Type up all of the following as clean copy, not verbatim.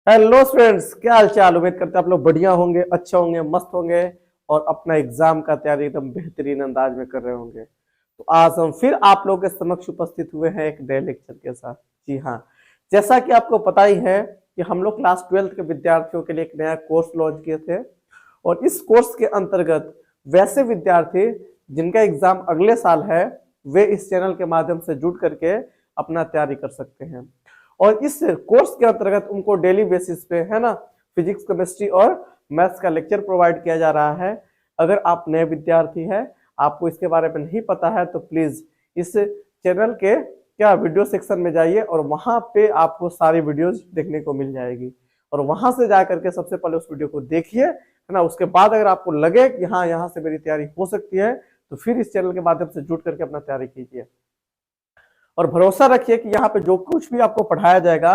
Hello friends, क्या हाल चाल। उम्मीद करते हैं आप लोग बढ़िया होंगे, अच्छे होंगे, मस्त होंगे और अपना एग्जाम का तैयारी एकदम बेहतरीन अंदाज में कर रहे होंगे। तो आज हम फिर आप लोगों के समक्ष उपस्थित हुए हैं एक नए लेक्चर के साथ। जी हाँ, जैसा कि आपको पता ही है कि हम लोग क्लास 12 के विद्यार्थियों के लिए एक नया कोर्स लॉन्च किए थे और इस कोर्स के अंतर्गत वैसे विद्यार्थी जिनका एग्जाम अगले साल है वे इस चैनल के माध्यम से जुड़ करके अपना तैयारी कर सकते हैं। और इस कोर्स के अंतर्गत उनको डेली बेसिस पे है ना फिजिक्स, केमिस्ट्री और मैथ्स का लेक्चर प्रोवाइड किया जा रहा है। अगर आप नए विद्यार्थी हैं, आपको इसके बारे में नहीं पता है, तो प्लीज इस चैनल के क्या वीडियो सेक्शन में जाइए और वहां पे आपको सारी वीडियोस देखने को मिल जाएगी और वहां से जा करके सबसे पहले उस वीडियो को देखिए, है ना। उसके बाद अगर आपको लगे कि हाँ यहाँ से मेरी तैयारी हो सकती है, तो फिर इस चैनल के माध्यम से जुड़ करके अपना तैयारी कीजिए और भरोसा रखिए कि यहाँ पे जो कुछ भी आपको पढ़ाया जाएगा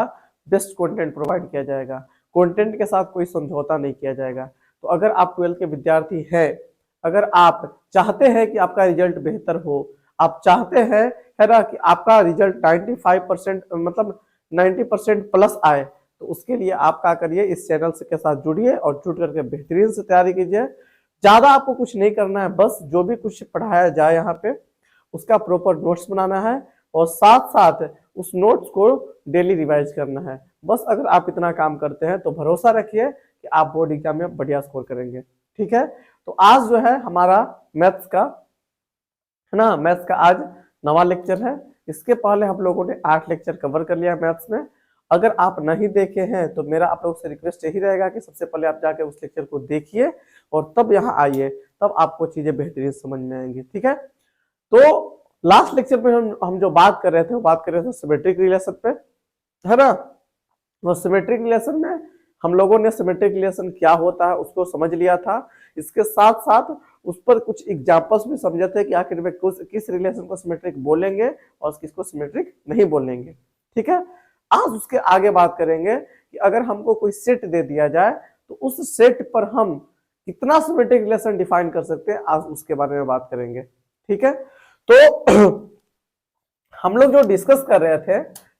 बेस्ट कंटेंट प्रोवाइड किया जाएगा। कंटेंट के साथ कोई समझौता नहीं किया जाएगा। तो अगर आप 12 के विद्यार्थी हैं, अगर आप चाहते हैं कि आपका रिजल्ट बेहतर हो, आप चाहते हैं है ना कि आपका रिजल्ट 95% मतलब 90% प्लस आए, तो उसके लिए आप क्या करिए, इस चैनल के साथ जुड़िए और जुड़ करके बेहतरीन से तैयारी कीजिए। ज्यादा आपको कुछ नहीं करना है, बस जो भी कुछ पढ़ाया जाए यहाँ पे उसका प्रॉपर नोट्स बनाना है और साथ साथ उस नोट्स को डेली रिवाइज करना है। बस अगर आप इतना काम करते हैं तो भरोसा रखिए कि आप बोर्ड एग्जाम में बढ़िया स्कोर करेंगे। ठीक है, तो आज जो है हमारा मैथ्स का, है ना, मैथ्स का आज नवा लेक्चर है। इसके पहले हम लोगों ने 8 लेक्चर कवर कर लिया मैथ्स में। अगर आप नहीं देखे हैं तो मेरा आप लोगों से रिक्वेस्ट यही रहेगा कि सबसे पहले आप जाके उस लेक्चर को देखिए और तब यहाँ आइए, तब आपको चीजें बेहतरीन समझ में आएंगी। ठीक है, तो लास्ट लेक्चर में हम जो बात कर रहे थे वो बात कर रहे थे सिमेट्रिक रिलेशन पे, है ना। वो सिमेट्रिक रिलेशन में हम लोगों ने सिमेट्रिक रिलेशन क्या होता है उसको समझ लिया था। इसके साथ साथ उस पर कुछ एग्जांपल्स भी समझे थे कि आखिर में किस रिलेशन को सिमेट्रिक बोलेंगे और किसको सिमेट्रिक नहीं बोलेंगे। ठीक है, आज उसके आगे बात करेंगे कि अगर हमको कोई सेट दे दिया जाए तो उस सेट पर हम कितना सिमेट्रिक रिलेशन डिफाइन कर सकते हैं, आज उसके बारे में बात करेंगे। ठीक है, तो हम लोग जो डिस्कस कर रहे थे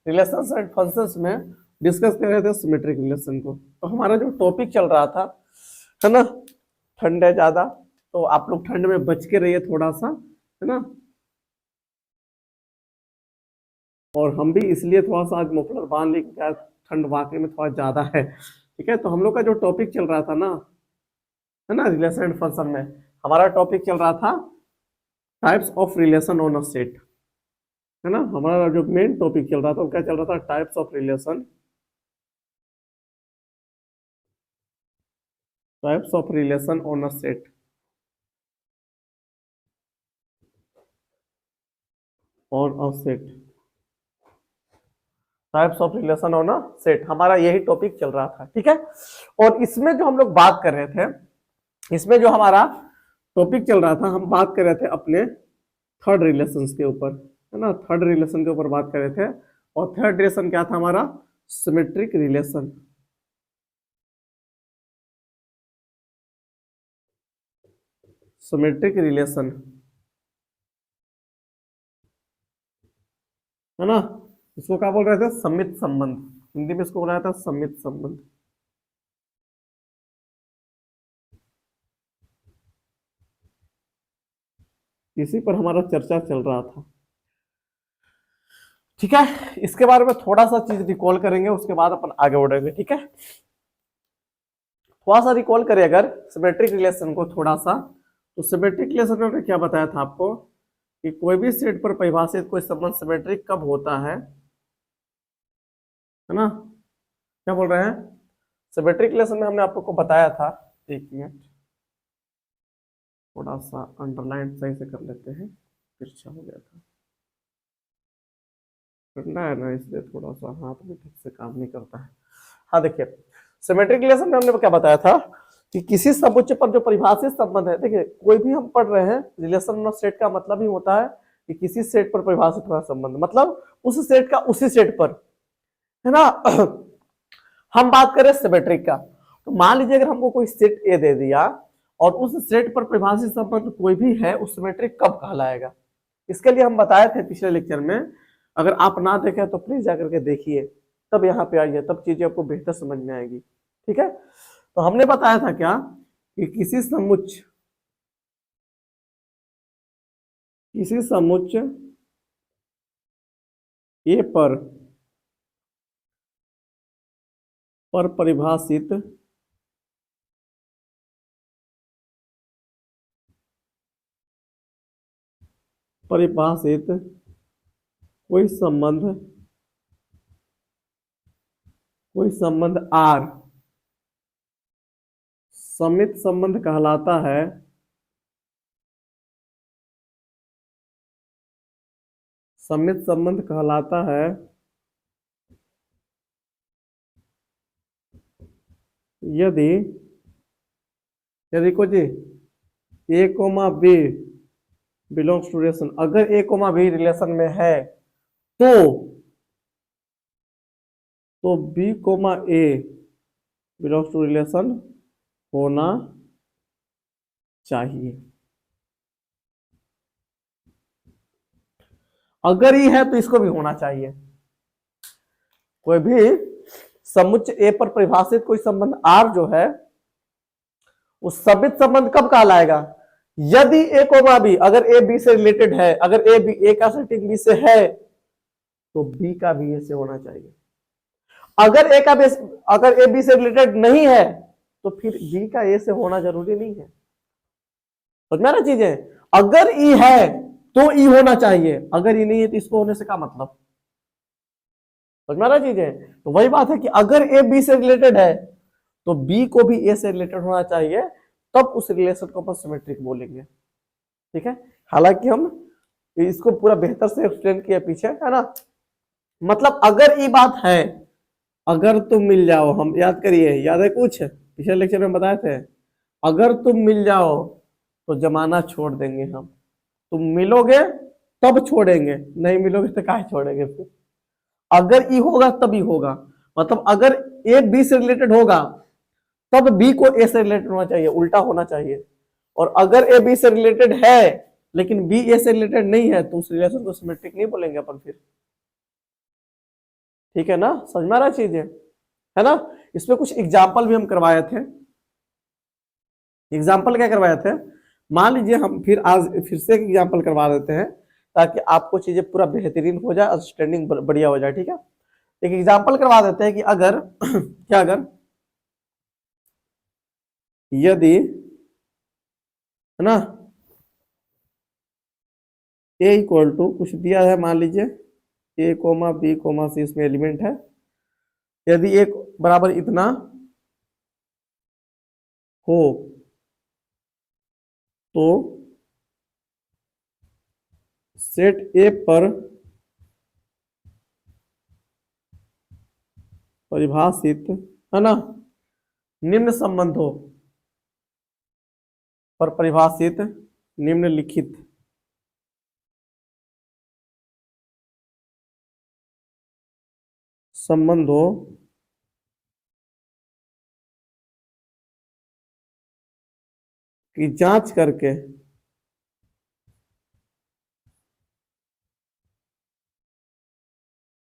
रिलेशंस एंड फंक्शंस में, डिस्कस कर रहे थे सिमेट्रिक रिलेशन को। तो हमारा जो टॉपिक चल रहा था, है ना, ठंड है ज्यादा, तो आप लोग ठंड में बच के रहिए थोड़ा सा, है ना। और हम भी इसलिए थोड़ा सा आज मफलर बांध ली क्योंकि ठंड वाकई में थोड़ा ज्यादा है। ठीक है, तो हम लोग का जो टॉपिक चल रहा था ना, है ना, रिलेशन एंड फंक्शन में हमारा टॉपिक चल रहा था types of relation on a set, है ना। हमारा जो मेन टॉपिक चल रहा था वो क्या चल रहा था, types of relation, types of relation on a set, on a set, types of relation on a set, हमारा यही टॉपिक चल रहा था। ठीक है, और इसमें जो हम लोग बात कर रहे थे, इसमें जो हमारा टॉपिक चल रहा था, हम बात कर रहे थे अपने थर्ड रिलेशन के ऊपर, है ना। थर्ड रिलेशन के ऊपर बात कर रहे थे और थर्ड रिलेशन क्या था हमारा, सिमेट्रिक रिलेशन। सिमेट्रिक रिलेशन, है ना। इसको क्या बोल रहे थे, सममित संबंध। हिंदी में इसको बोला जाता है सममित संबंध। इसी पर हमारा चर्चा चल रहा था। ठीक है, इसके बारे में थोड़ा सा चीज रिकॉल करेंगे, उसके बाद अपन आगे बढ़ेंगे। ठीक है, थोड़ा सा रिकॉल करें अगर सिमेट्रिक रिलेशन को थोड़ा सा, तो सिमेट्रिक रिलेशन में क्या बताया था आपको कि कोई भी सेट पर परिभाषित कोई संबंध सिमेट्रिक कब होता है ना। क्या बोल रहे हैं, सिमेट्रिक रिलेशन में हमने आपको बताया था, एक मिनट थोड़ा सा अंडरलाइन सही से कर लेते हैं, तिरछा हो गया था, ठंडा है ना इसलिए थोड़ा सा हाथ में ठीक से काम नहीं करता है। हाँ देखिए, सिमेट्रिक रिलेशन में हमने क्या बताया था कि किसी समुच्चय पर जो परिभाषित संबंध है, देखिए कोई भी हम पढ़ रहे हैं, रिलेशन ऑफ सेट का मतलब ही होता है कि किसी सेट पर परिभाषित हुआ संबंध, मतलब उस सेट का उसी सेट पर, है ना। हम बात करें सिमेट्रिक का, तो मान लीजिए अगर हमको कोई सेट ए दे दिया और उस सेट पर परिभाषित संबंध कोई भी है, उस सिमेट्रिक कब कहलाएगा। इसके लिए हम बताए थे पिछले लेक्चर में, अगर आप ना देखें तो प्लीज जाकर के देखिए। तब यहाँ पे आइए, तब चीजें आपको बेहतर समझ में आएगी। ठीक है, तो हमने बताया था क्या कि किसी समुच्च ए पर परिभाषित कोई संबंध आर समित संबंध कहलाता है। समित संबंध कहलाता है यदि कुछ A comma B belongs to relation, अगर ए कोमा बी रिलेशन में है तो B comma A belongs to relation होना चाहिए। अगर ये है तो इसको भी होना चाहिए। कोई भी समुच्चय ए पर परिभाषित कोई संबंध आर जो है, उस समित संबंध कब कहलाएगा? यदि ए कोमा बी, अगर ए बी से रिलेटेड है, अगर ए का सेटिंग बी से है तो बी का भी ए से होना चाहिए। अगर ए बी से रिलेटेड नहीं है तो फिर बी का ए से होना जरूरी नहीं है। समझ में ना चीजें? अगर ई है तो ई होना चाहिए, अगर ई नहीं है तो इसको होने से क्या मतलब? समझ में ना चीजें? तो वही बात है कि अगर ए बी से रिलेटेड है तो बी को भी ए से रिलेटेड होना चाहिए, तब उस रिलेशन को अपन सिमेट्रिक बोलेंगे। ठीक है, हालांकि हम इसको पूरा बेहतर से एक्सप्लेन किया पीछे, है ना। मतलब अगर ये बात है, अगर तुम मिल जाओ, हम याद करिए, याद है कुछ पिछले लेक्चर में बताए थे, अगर तुम मिल जाओ तो जमाना छोड़ देंगे हम। तुम मिलोगे तब छोड़ेंगे, नहीं मिलोगे तो काहे छोड़ेंगे फिर। अगर ई होगा तब ई होगा, मतलब अगर ए बी से रिलेटेड होगा तब बी को ए से रिलेटेड होना चाहिए, उल्टा होना चाहिए। और अगर ए बी से रिलेटेड है लेकिन बी ए से रिलेटेड नहीं है तो उस रिलेशन को सिमेट्रिक नहीं बोलेंगे अपन फिर। ठीक है ना, समझ में आ रहा चीजें, है ना। इसमें कुछ एग्जाम्पल भी हम करवाए थे। एग्जाम्पल क्या करवाए थे? मान लीजिए हम फिर से एक एग्जाम्पल करवा देते हैं ताकि आपको चीजें पूरा बेहतरीन हो जाए, अंडरस्टैंडिंग बढ़िया हो जाए। ठीक है, एक एग्जाम्पल करवा देते हैं कि अगर क्या, अगर यदि, है ना, ए इक्वल टू कुछ दिया है, मान लीजिए ए कोमा बी कोमा सी इसमें एलिमेंट है, यदि एक बराबर इतना हो तो सेट ए पर परिभाषित, है ना, निम्न संबंधों पर परिभाषित निम्नलिखित संबंधों की जांच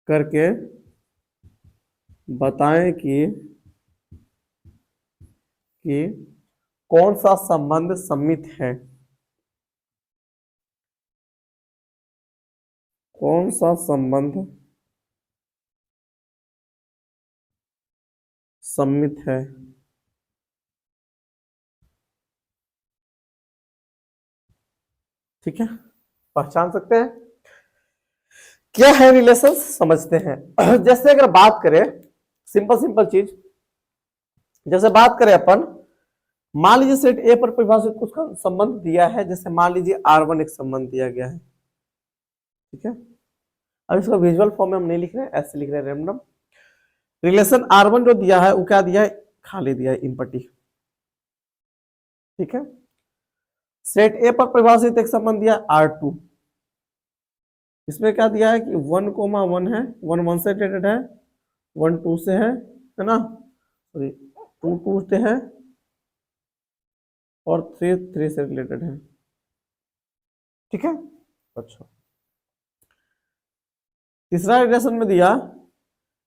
करके बताएं कि कौन सा संबंध सम्मित है, कौन सा संबंध सम्मित है। ठीक है, पहचान सकते हैं क्या है रिलेशन, समझते हैं। जैसे अगर बात करें सिंपल चीज, जैसे बात करें अपन, मान लीजिए सेट ए पर परिभाषित कुछ का संबंध दिया है, जैसे मान लीजिए R1 एक संबंध दिया गया है। ठीक है, अब इसको विजुअल फॉर्म में हम नहीं लिख रहे हैं, ऐसे लिख रहे हैं रैंडम। रिलेशन R1 जो दिया है वो क्या दिया है? खाली दिया है, इम्पटी। ठीक है, सेट ए पर परिभाषित एक संबंध दिया R2, इसमें क्या दिया है कि 1,1 है, 1 से रिलेटेड है, 1 2 से है ना, सॉरी 2 2 से है, और 3 3 से रिलेटेड है। ठीक है, अच्छा, तीसरा रिलेशन में दिया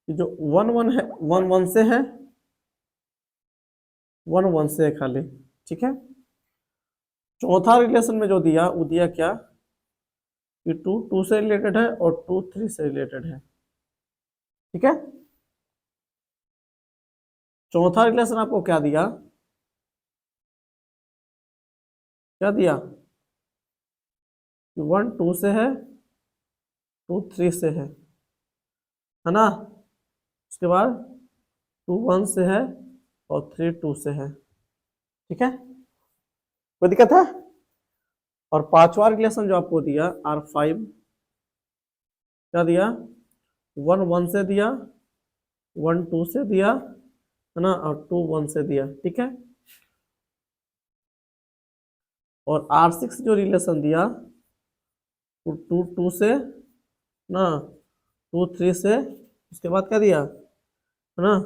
कि जो 1 1 है, 1 1 से है, 1 1 से है खाली, ठीक है। चौथा रिलेशन में जो दिया वो दिया क्या कि 2 2 से रिलेटेड है और 2 3 से रिलेटेड है, ठीक है। चौथा रिलेशन आपको क्या दिया, क्या दिया कि 1 2 से है, 2 3 से है ना। उसके बाद 2 1 से है और 3 2 से है, ठीक है, कोई दिक्कत है। और पांचवा रिलेशन जो आपको दिया R5, क्या दिया, 1 1 से दिया, 1 2 से दिया, है ना, और 2 1 से दिया, ठीक है। और R6 जो रिलेशन दिया 2 2 से ना, 2 3 से, उसके बाद क्या दिया, है ना,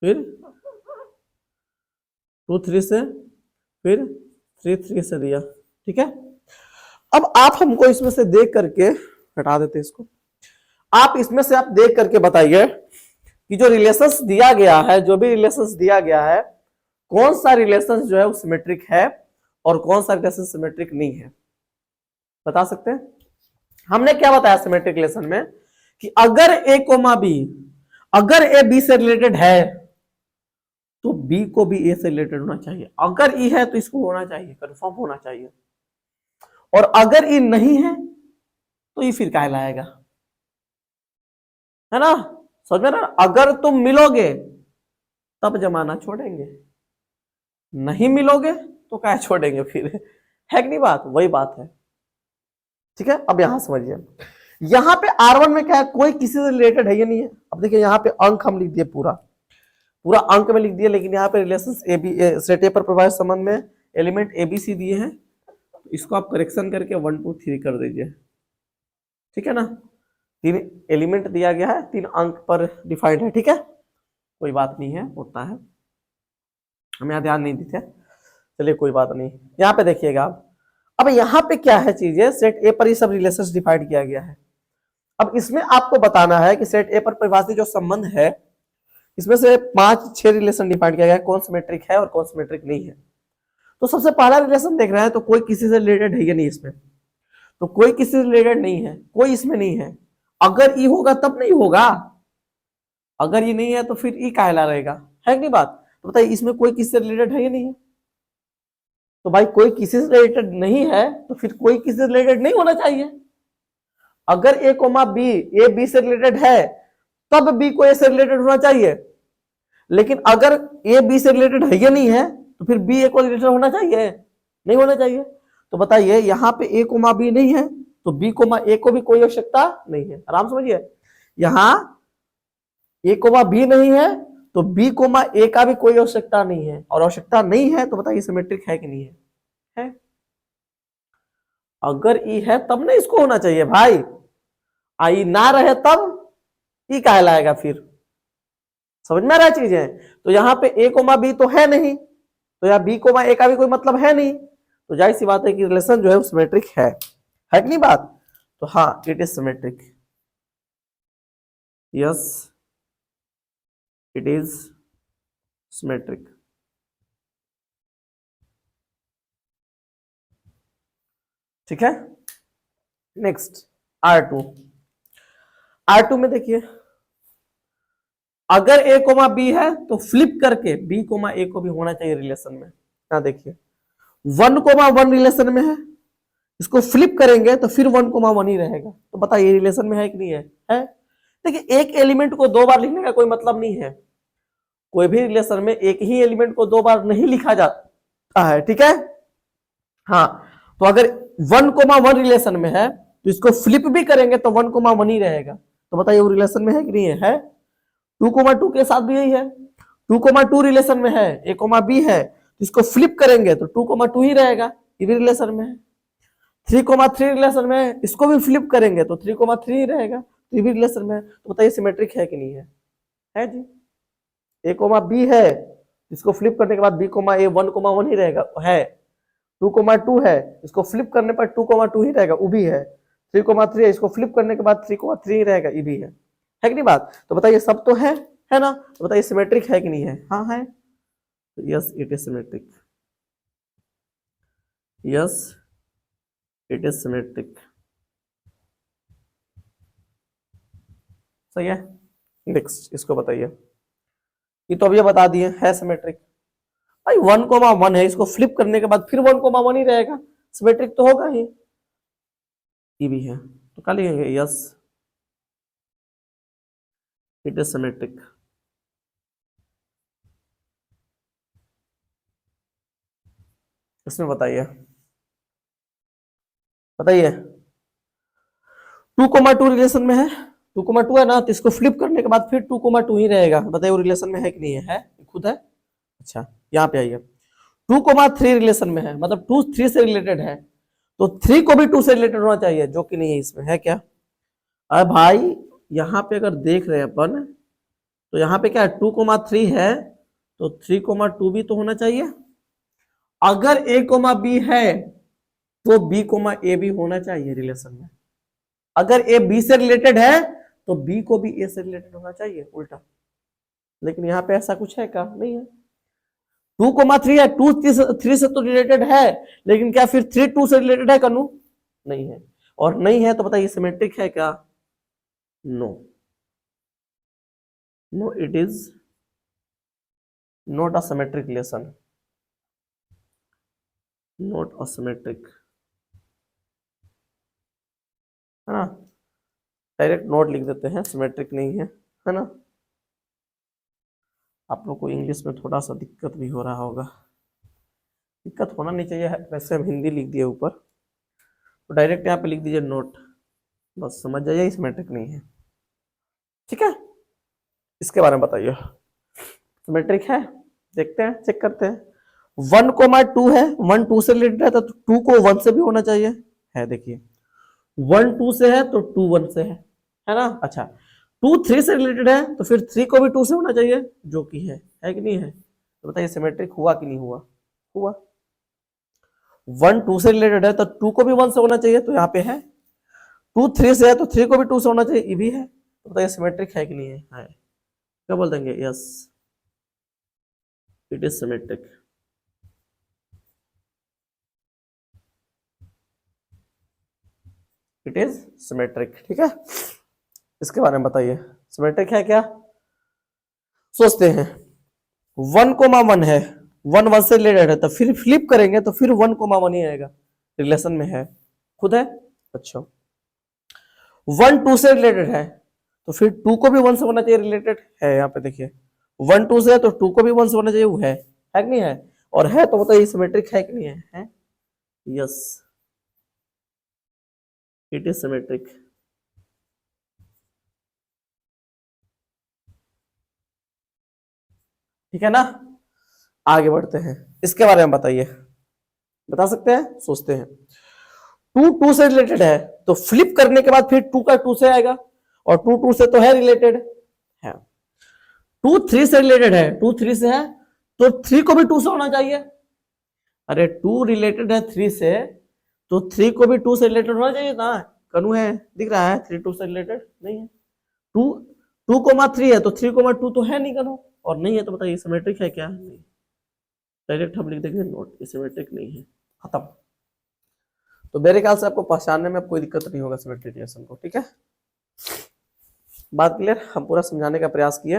फिर 2 3 से, फिर 3 3 से दिया, ठीक है। अब आप हमको इसमें से देख करके, हटा देते इसको, आप इसमें से आप देख करके बताइए कि जो रिलेशंस दिया गया है, जो भी रिलेशंस दिया गया है, कौन सा रिलेशन जो है वो सिमेट्रिक है और कौन सा रिलेशन सिमेट्रिक नहीं है, बता सकते हैं। हमने क्या बताया सिमेट्रिक रिलेशन में कि अगर ए कोमा बी, अगर ए बी से रिलेटेड है तो बी को भी ए से रिलेटेड होना चाहिए, अगर ई है तो इसको होना चाहिए, कंफर्म होना चाहिए, और अगर ई नहीं है तो ई फिर कहलाएगा, है ना, समझ में ना। अगर तुम मिलोगे तब जमाना छोड़ेंगे, नहीं मिलोगे तो क्या छोड़ेंगे फिर, है कि नहीं बात, वही बात है, ठीक है। अब यहां समझिए, यहां पे R1 में क्या है, कोई किसी से रिलेटेड है ये नहीं है। अब देखिए यहाँ पे अंक हम लिख दिए, पूरा पूरा अंक में लिख दिए, लेकिन यहाँ पे relations A B, set A पर प्रभावित संबंध में एलिमेंट ए बी सी दिए हैं, इसको आप करेक्शन करके 1 2 3 कर दीजिए, ठीक है ना। 3 एलिमेंट दिया गया है, 3 अंक पर डिफाइंड है, ठीक है, कोई बात नहीं है, होता है, हम यहाँ ध्यान नहीं देते, चलिए कोई बात नहीं। यहाँ पे देखिएगा आप, अब यहाँ पे क्या है चीजें, सेट ए पर ये सब रिलेशंस डिफाइंड किया गया है। अब इसमें आपको बताना है कि सेट ए पर परिभाषित जो संबंध है, इसमें से 5 6 रिलेशन डिफाइंड किया गया है, कौन सिमेट्रिक है और कौन सिमेट्रिक नहीं है। तो सबसे पहला रिलेशन देख रहे हैं तो कोई किसी से रिलेटेड है या नहीं, इसमें तो कोई किसी से रिलेटेड नहीं है, कोई इसमें नहीं है। अगर ई होगा तब नहीं होगा, अगर ये नहीं है तो फिर ई कहला रहेगा, है कि नहीं बात। तो बताइए इसमें कोई किसी से रिलेटेड है या नहीं है, तो भाई कोई किसी से रिलेटेड नहीं है तो फिर कोई किसी से रिलेटेड नहीं होना चाहिए। अगर A comma B, A B से रिलेटेड है तब बी को ए से रिलेटेड होना चाहिए, लेकिन अगर ए बी से रिलेटेड है या नहीं है तो फिर बी ए को रिलेटेड होना चाहिए, नहीं होना चाहिए। तो बताइए यहाँ पे ए कोमा बी नहीं है तो बी कोमा ए को भी कोई आवश्यकता नहीं है, आराम समझिए। यहाँ ए कोमा बी नहीं है तो बी कोमा ए का भी कोई आवश्यकता नहीं है, और आवश्यकता नहीं है तो बताइए सिमेट्रिक है कि नहीं है, है। अगर ई है तब ना इसको होना चाहिए भाई, आई ना रहे तब ई कहलाएगा फिर, समझ में आ रहा है चीजें। तो यहाँ पे ए कोमा बी तो है नहीं, तो यहाँ बी कोमा ए का भी कोई मतलब है नहीं, तो जाहिर सी बात है कि रिलेशन जो है वो सिमेट्रिक है कि नहीं बात। तो हाँ, it is symmetric, yes it is symmetric, ठीक है। नेक्स्ट R2, R2 में देखिए अगर ए कोमा बी है तो फ्लिप करके बी कोमा ए को भी होना चाहिए रिलेशन में। यहाँ देखिए 1 कोमा 1 रिलेशन में है, इसको फ्लिप करेंगे तो फिर 1 कोमा 1 ही रहेगा, तो बताइए रिलेशन में है कि नहीं है। देखिए एक एलिमेंट को 2 बार लिखने का कोई मतलब नहीं है, कोई भी रिलेशन में एक ही एलिमेंट को 2 बार नहीं लिखा जाता है, ठीक है। हाँ, तो अगर 1 कोमा 1 रिलेशन में है तो इसको फ्लिप भी करेंगे तो 1 कोमा 1 ही रहेगा, तो बताइए वो रिलेशन में है कि नहीं है। 2 कोमा 2 के साथ भी यही है, 2 कोमा 2 रिलेशन में है, ए कोमा बी है, तो इसको फ्लिप करेंगे तो 2 कोमा 2 ही रहेगा, ये भी रिलेशन में है। 3 कोमा 3 रिलेशन में है, इसको भी फ्लिप करेंगे तो 3 कोमा 3 ही रहेगा, तो ये भी रिलेशन में है। तो बताइए सिमेट्रिक है कि नहीं है जी। ए कोमा बी है, इसको फ्लिप करने के बाद बी कोमा ए 1 कोमा 1 ही रहेगा, है। 2 कोमा 2 है, इसको फ्लिप करने पर 2 कोमा 2 ही रहेगा, वो भी है। 3 कोमा 3 है, इसको फ्लिप करने के बाद 3 कोमा 3 ही रहेगा, ये भी है है कि नहीं बात? तो बताइए सब तो है ना? तो बताइए सिमेट्रिक है कि नहीं है? हाँ है। Yes it is symmetric, yes it is symmetric. सही है। नेक्स्ट इसको बताइए। ये तो अब ये बता दिए है सिमेट्रिक। भाई 1,1 है, इसको फ्लिप करने के बाद फिर 1,1 ही रहेगा, सिमेट्रिक तो होगा ही। ये भी है तो क्या लिखेंगे? Yes it is symmetric. इसमें बताइए, बताइए 2,2 रिलेशन में है, 2,2 है ना, तो इसको फ्लिप करने के बाद फिर 2,2 ही रहेगा। बताइए वो रिलेशन में है कि नहीं है? खुद है। अच्छा यहाँ पे आइए, 2,3 रिलेशन में है, मतलब 2 3 से रिलेटेड है, तो 3 को भी 2 से रिलेटेड होना चाहिए, जो कि नहीं है इसमें। है क्या? अरे भाई यहाँ पे अगर देख रहे हैं अपन, तो यहाँ पे क्या है? 2,3 है, तो 3,2 भी तो होना चाहिए। अगर A,B है तो B,A भी होना चाहिए रिलेशन में। अगर ए बी से रिलेटेड है तो बी को भी ए से रिलेटेड होना चाहिए, उल्टा। लेकिन यहाँ पे ऐसा कुछ है क्या? नहीं है। 2,3 है, 2 3 से तो रिलेटेड है, लेकिन क्या फिर 3 2 से रिलेटेड है कनु? नहीं है। और नहीं है तो बताइए सिमेट्रिक है क्या? No, no it is not a symmetric relation, not a symmetric, है ना? डायरेक्ट नोट लिख देते हैं, सिमेट्रिक नहीं है ना? आप लोग को इंग्लिश में थोड़ा सा दिक्कत भी हो रहा होगा, दिक्कत होना नहीं चाहिए, वैसे हम हिंदी लिख दिए ऊपर, तो डायरेक्ट यहाँ पे लिख दीजिए नोट, बस समझ जाइए सिमेट्रिक नहीं है। ठीक है, इसके बारे में बताइए, सिमेट्रिक है? देखते हैं, चेक करते हैं। 1,2 है, 1 2 से रिलेटेड है, तो 2 को 1 से भी होना चाहिए। है देखिए, 1 2 से है तो 2 1 से है ना? अच्छा 2 3 से रिलेटेड है, तो फिर 3 को भी 2 से होना चाहिए, जो कि है कि नहीं है? तो बताइए सिमेट्रिक हुआ कि नहीं हुआ? हुआ। 1 2 से रिलेटेड है तो 2 को भी 1 से होना चाहिए, तो यहाँ पे है। 2 3 से है तो 3 को भी 2 से होना चाहिए, ये भी है। तो बताइए सिमेट्रिक है कि नहीं है? क्या बोल देंगे? Yes it is symmetric. It is symmetric. ठीक है, इसके बारे में बताइए, सिमेट्रिक है क्या? सोचते हैं, 1,1 है, 1 1 से रिलेटेड है, तो फिर फ्लिप करेंगे तो फिर 1,1 ही आएगा, रिलेशन में है, खुद है। अच्छा 1 2 से रिलेटेड है, तो फिर 2 को भी 1 से होना चाहिए, रिलेटेड है। यहाँ पे देखिए 1 2 से है तो 2 को भी 1 से होना चाहिए, वो है कि नहीं है? और है तो बताइए सिमेट्रिक है कि नहीं है? Yes it is symmetric. ठीक है ना? आगे बढ़ते हैं, इसके बारे में बताइए, बता सकते हैं? सोचते हैं, 2 2 से रिलेटेड है, तो फ्लिप करने के बाद फिर 2 का 2 से आएगा, और 2 2 से तो है रिलेटेड है। 2 3 से रिलेटेड है, 2 3 से है तो 3 को भी 2 से होना चाहिए। अरे 2 रिलेटेड है 3 से, तो 3 को भी 2 से रिलेटेड होना चाहिए ना? कनु है, दिख रहा है 3 2 से रिलेटेड नहीं है। 2 2,3 है तो 3,2 तो है नहीं कनु, और नहीं है तो बताइए सिमेट्रिक है क्या? नहीं। डायरेक्ट हम लिख देंगे नोट, सिमेट्रिक नहीं है, खत्म। तो मेरे ख्याल से आपको पहचानने में कोई दिक्कत नहीं होगा सिमेट्रिक रिलेशन को। ठीक है, बात क्लियर? हम पूरा समझाने का प्रयास किए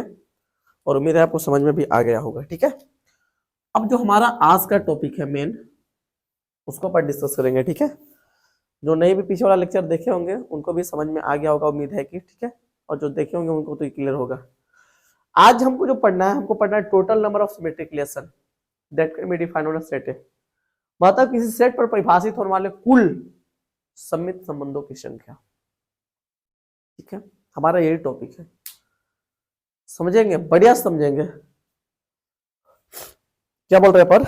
और उम्मीद है आपको समझ में भी आ गया होगा। ठीक है, अब जो हमारा आज का टॉपिक है मेन, उसको अपन डिस्कस करेंगे। ठीक है, जो नहीं भी पीछे वाला लेक्चर देखे होंगे उनको भी समझ में आ गया होगा, उम्मीद है कि। ठीक है, और जो देखे होंगे उनको तो क्लियर होगा। आज हमको जो पढ़ना है, हमको पढ़ना है total number of symmetric relation that can be defined on a set. मतलब किसी सेट पर परिभाषित होने वाले कुल सममित संबंधों की संख्या। ठीक है, हमारा यही टॉपिक है, समझेंगे? बढ़िया समझेंगे। क्या बोल रहे हैं? पर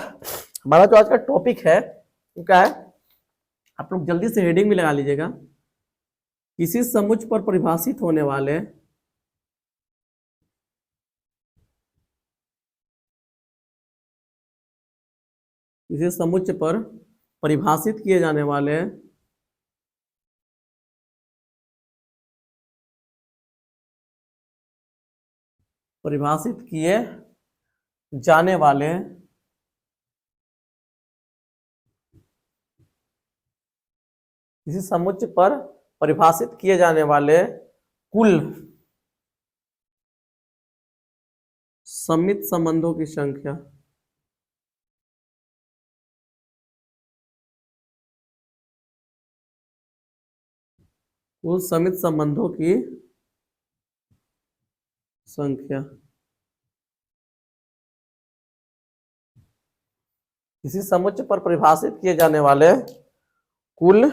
हमारा जो आज का टॉपिक है वो क्या है, आप लोग जल्दी से हेडिंग भी लगा लीजिएगा। किसी समुच्च पर परिभाषित होने वाले किसी समुच्च पर परिभाषित किए जाने वाले परिभाषित किए जाने वाले किसी समुच्चय पर परिभाषित किए जाने वाले कुल समित संबंधों की संख्या। कुल समित संबंधों की संख्या। किसी समुच्चय पर परिभाषित किए जाने वाले कुल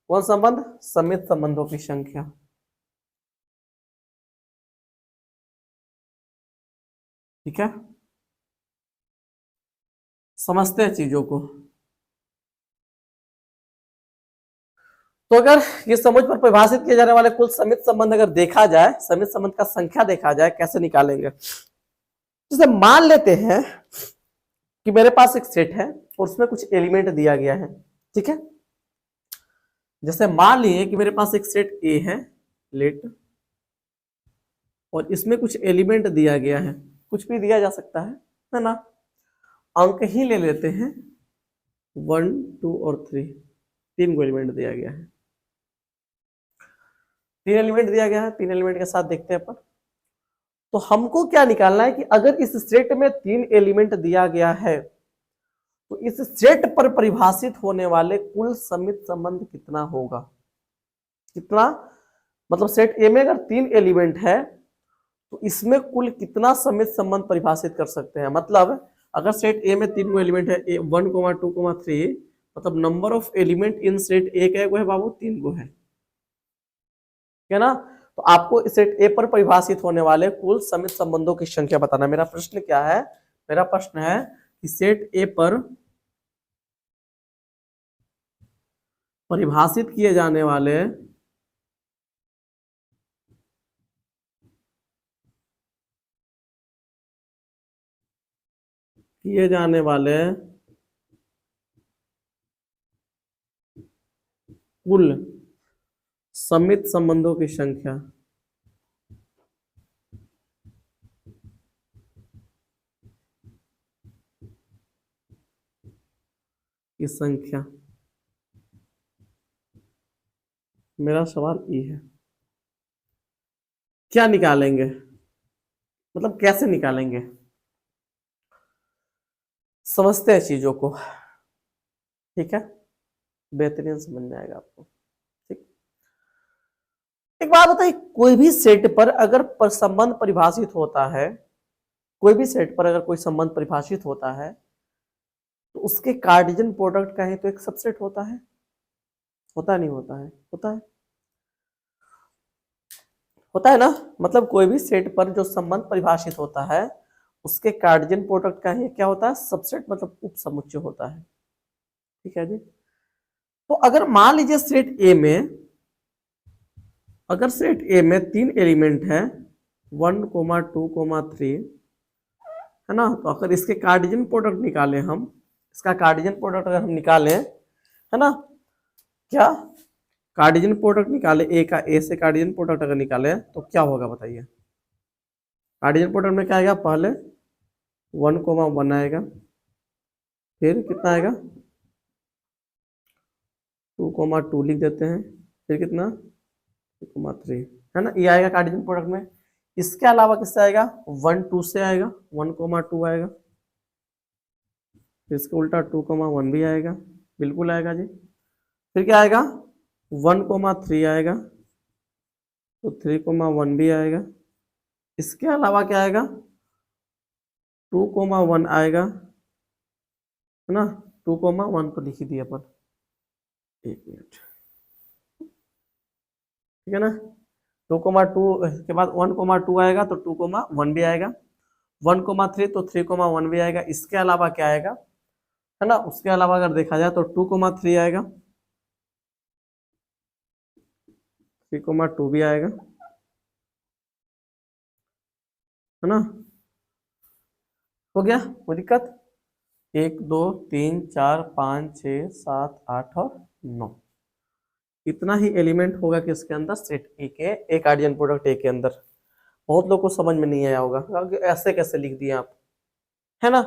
कौन संबंध? समित संबंधों की संख्या। ठीक है, समझते हैं चीजों को। तो अगर ये समुच्चय पर परिभाषित किए जाने वाले कुल समित संबंध अगर देखा जाए, समित संबंध का संख्या देखा जाए, कैसे निकालेंगे? जैसे मान लेते हैं कि मेरे पास एक सेट है और उसमें कुछ एलिमेंट दिया गया है। ठीक है, जैसे मान लिए कि मेरे पास एक सेट ए है, लेट, और इसमें कुछ एलिमेंट दिया गया है, कुछ भी दिया जा सकता है ना। अंक ही ले लेते हैं, 1, 2 और 3, 3 को एलिमेंट दिया गया है। 3 एलिमेंट दिया गया है, 3 एलिमेंट के साथ देखते हैं अपन। तो हमको क्या निकालना है कि अगर इस सेट में 3 एलिमेंट दिया गया है तो इस सेट पर परिभाषित होने वाले कुल समित संबंध कितना होगा? कितना मतलब सेट ए में अगर 3 एलिमेंट है तो इसमें कुल कितना समित संबंध परिभाषित कर सकते हैं? मतलब अगर सेट ए में 3 एलिमेंट है, 1, 2, 3, मतलब number of element in set A का है बाबू 3 को है ना। तो आपको सेट ए पर परिभाषित होने वाले कुल समित संबंधों की संख्या बताना। मेरा प्रश्न क्या है? मेरा प्रश्न है कि सेट ए पर परिभाषित किए जाने वाले कुल समित संबंधों की संख्या। की संख्या। मेरा सवाल ये है, क्या निकालेंगे? मतलब कैसे निकालेंगे? समझते हैं चीजों को। ठीक है, बेहतरीन समझ में आएगा आपको। ठीक, एक बात बताइए, कोई भी सेट पर अगर संबंध परिभाषित होता है, कोई भी सेट पर अगर कोई संबंध परिभाषित होता है तो उसके कार्टेशियन प्रोडक्ट का ही तो एक सबसेट होता है। होता नहीं होता है? होता है, होता है ना। मतलब कोई भी सेट पर जो संबंध परिभाषित होता है उसके कार्टेशियन प्रोडक्ट का ही क्या होता है? सबसेट, मतलब उप समुच्चय होता है। ठीक है जी। तो अगर मान लीजिए सेट ए में, अगर सेट ए में 3 एलिमेंट है, 1, 2, 3, है ना। तो अगर इसके कार्टेशियन प्रोडक्ट निकालें हम, इसका कार्टेशियन प्रोडक्ट अगर हम निकालें, है ना, क्या कार्टेशियन प्रोडक्ट निकाले ए का, ए से कार्टेशियन प्रोडक्ट अगर निकाले तो क्या होगा बताइए? कार्टेशियन प्रोडक्ट में क्या आएगा? पहले 1, 1 आएगा, फिर कितना आएगा? 2, 2 लिख देते हैं, फिर कितना? 3, है ना। ये आएगा कार्टेशियन प्रोडक्ट में। इसके अलावा किससे आएगा? 1, 2 से आएगा, 1, 2 आएगा, फिर इसका उल्टा 2, 1 भी आएगा, बिल्कुल आएगा जी। फिर क्या आएगा? 1, 3 आएगा, तो 3, 1 भी आएगा। इसके अलावा क्या आएगा? 2, 1 आएगा, है ना। 2, 1 तो लिख ही दिया पर, एक मिनट, ठीक है ना। 2, 2 के बाद 1, 2 आएगा तो 2, 1 भी आएगा। 1, 3 तो 3, 1 भी आएगा। इसके अलावा क्या आएगा, है ना। उसके अलावा अगर देखा जाए तो 2, 3 आएगा, 3, 2 भी आएगा, है ना। हो गया, कोई दिक्कत? 1, 2, 3, 4, 5, 6, 7, 8 और 9, इतना ही एलिमेंट होगा कि इसके अंदर सेट ए के, एक कार्टेशियन प्रोडक्ट ए के अंदर। बहुत लोगों को समझ में नहीं आया होगा कि ऐसे कैसे लिख दिए आप, है ना।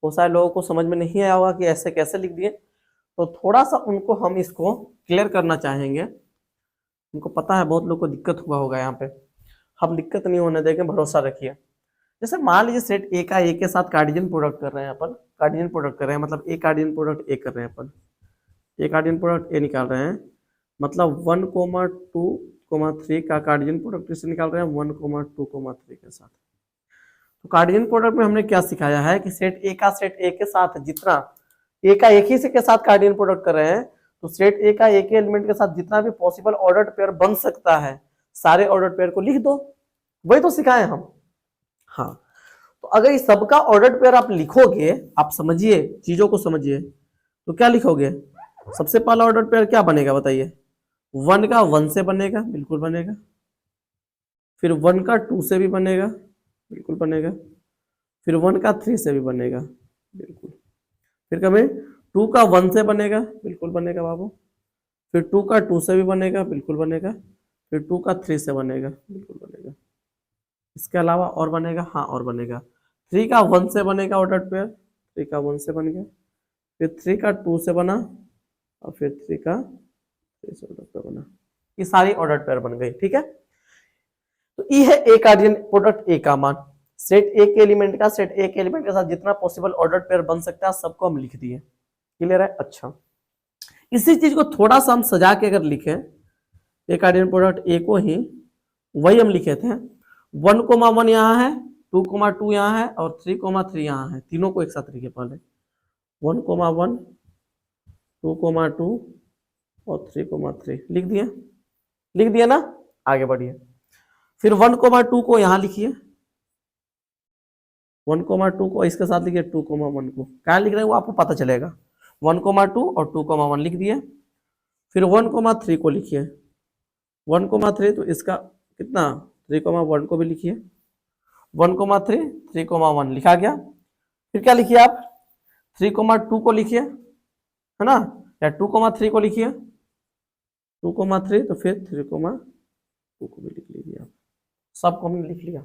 बहुत सारे लोगों को समझ में नहीं आया होगा कि ऐसे कैसे लिख दिए, तो थोड़ा सा उनको हम इसको क्लियर करना चाहेंगे। उनको पता है बहुत लोग को दिक्कत हुआ होगा यहाँ पे, हम दिक्कत नहीं होने देंगे, भरोसा रखिए। जैसे मान लीजिए सेट ए का ए के साथ कार्डियन प्रोडक्ट कर रहे हैं अपन, कार्डियन प्रोडक्ट कर रहे हैं मतलब ए कार्डियन प्रोडक्ट ए कर रहे हैं अपन, ए कार्डियन प्रोडक्ट ए निकाल रहे हैं, मतलब 1,2,3 का कार्डियन प्रोडक्ट इसे निकाल रहे हैं 1,2,3 के साथ। तो कार्डियन प्रोडक्ट में हमने क्या सिखाया है कि सेट ए के साथ जितना ए का एक ही से के साथ कार्डियन प्रोडक्ट कर रहे हैं, तो सेट ए का एक ही एलिमेंट के साथ जितना भी पॉसिबल ऑर्डर्ड पेयर बन सकता है सारे ऑर्डर्ड पेयर को लिख दो, वही तो सिखाए हम। हाँ, तो अगर इस सबका ऑर्डर्ड पेयर आप लिखोगे, आप समझिए चीजों को समझिए, तो क्या लिखोगे? सबसे पहला ऑर्डर्ड पेयर क्या बनेगा बताइए? 1 का 1 से बनेगा, बिल्कुल बनेगा। फिर 1 का 2 से भी बनेगा, बिल्कुल बनेगा। फिर 1 का 3 से भी बनेगा, बिल्कुल। फिर कभी 2 का 1 से बनेगा, बिल्कुल बनेगा बाबू। फिर 2 का 2 से भी बनेगा, बिल्कुल बनेगा। फिर 2 का 3 से बनेगा, बिल्कुल बनेगा। इसके अलावा और बनेगा? हाँ, और बनेगा। 3 का 1 से बनेगा ऑर्डर्ड पेयर, 3 का 1 से बन गया। फिर 3 का 2 से बना, और फिर 3 का 3 से ऑर्डर पेयर बना। ये सारी ऑर्डर्ड पेयर बन गई, ठीक है। तो ये है ए कार्डियन प्रोडक्ट ए का मान। सेट ए के एलिमेंट का सेट ए के एलिमेंट के साथ जितना पॉसिबल ऑर्डर्ड पेयर बन सकता है सबको हम लिख दिए। क्लियर है? अच्छा, इसी चीज को थोड़ा सा हम सजा के अगर लिखें, ए कार्डियन प्रोडक्ट ए को ही वही हम लिखे थे 1,1 यहाँ है, 2,2 यहाँ है और 3,3 यहाँ है। तीनों को एक साथ लिखे पहले, 1,1 2,2 और 3,3 लिख दिया ना। आगे बढ़िए, फिर 1,2 को यहाँ लिखिए, 1,2 को इसके साथ लिखिए, 2,1 को क्या लिख रहे हैं वो आपको पता चलेगा। 1,2 और 2,1 लिख दिए। फिर 1,3 को लिखिए, 1,3 तो इसका कितना 3,1 को भी लिखिए, 1,3 3,1 लिखा गया। फिर क्या लिखिए आप 3,2 को लिखिए, है ना, या 2,3 को लिखिए, 2,3 तो फिर 3,2 को भी लिख लीजिए आप। सबको हमने लिख लिया,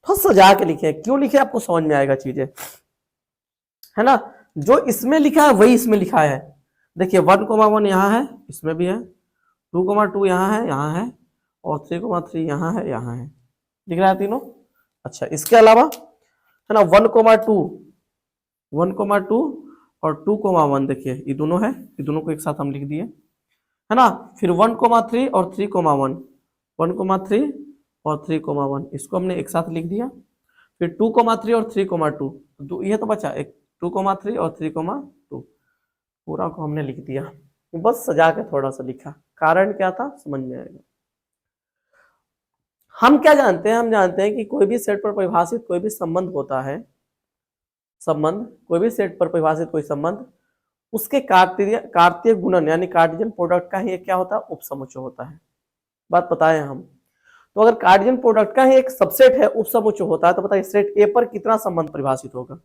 तो सजा के लिखे। क्यों लिखे आपको समझ में आएगा चीजें, है ना। जो इसमें लिखा है वही इसमें लिखा है। देखिए 1,1 यहाँ है, इसमें भी है, 2,2 यहाँ है और 3,3 यहाँ है, दिख रहा है तीनों। अच्छा, इसके अलावा है ना 1,2 और 2,1 देखिए ये दोनों है, ये दोनों को एक साथ हम लिख दिए, है ना। फिर 1,3 और 3,1, 1,3 और 3,1 इसको हमने एक साथ लिख दिया। फिर 2,3 और 3,2 ये तो बचा एक 2,3 और 3,2 पूरा को हमने लिख दिया। बस सजा के थोड़ा सा लिखा, कारण क्या था समझ में आएगा। हम क्या जानते हैं? हम जानते हैं कि कोई भी सेट पर परिभाषित कोई भी संबंध होता है, कोई भी सेट पर परिभाषित कोई संबंध, उसके कार्तीय गुणन यानी कार्टेशियन प्रोडक्ट का ही एक क्या होता है? उपसमुच्चय होता है। बात बताएं हम। तो अगर कार्टेशियन प्रोडक्ट का ही एक सबसेट है, उपसमुच्चय होता है, तो बताइए सेट ए पर कितना संबंध परिभाषित होगा?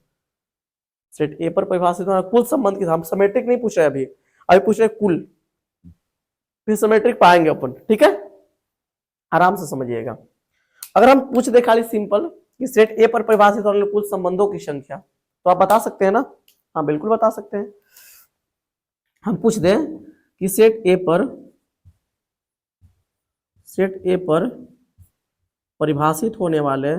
सेट ए पर परिभाषित होगा कुल संबंध के, हम सिमेट्रिक नहीं पूछ रहे अभी पूछ रहे कुल, फिर सिमेट्रिक पाएंगे अपन, ठीक है। आराम से समझिएगा। अगर हम पूछ दे खाली सिंपल कि सेट ए पर परिभाषित होने वाले कुल संबंधों की संख्या, तो आप बता सकते हैं ना? हाँ बिल्कुल बता सकते हैं। हम पूछ दें कि सेट ए पर परिभाषित होने वाले,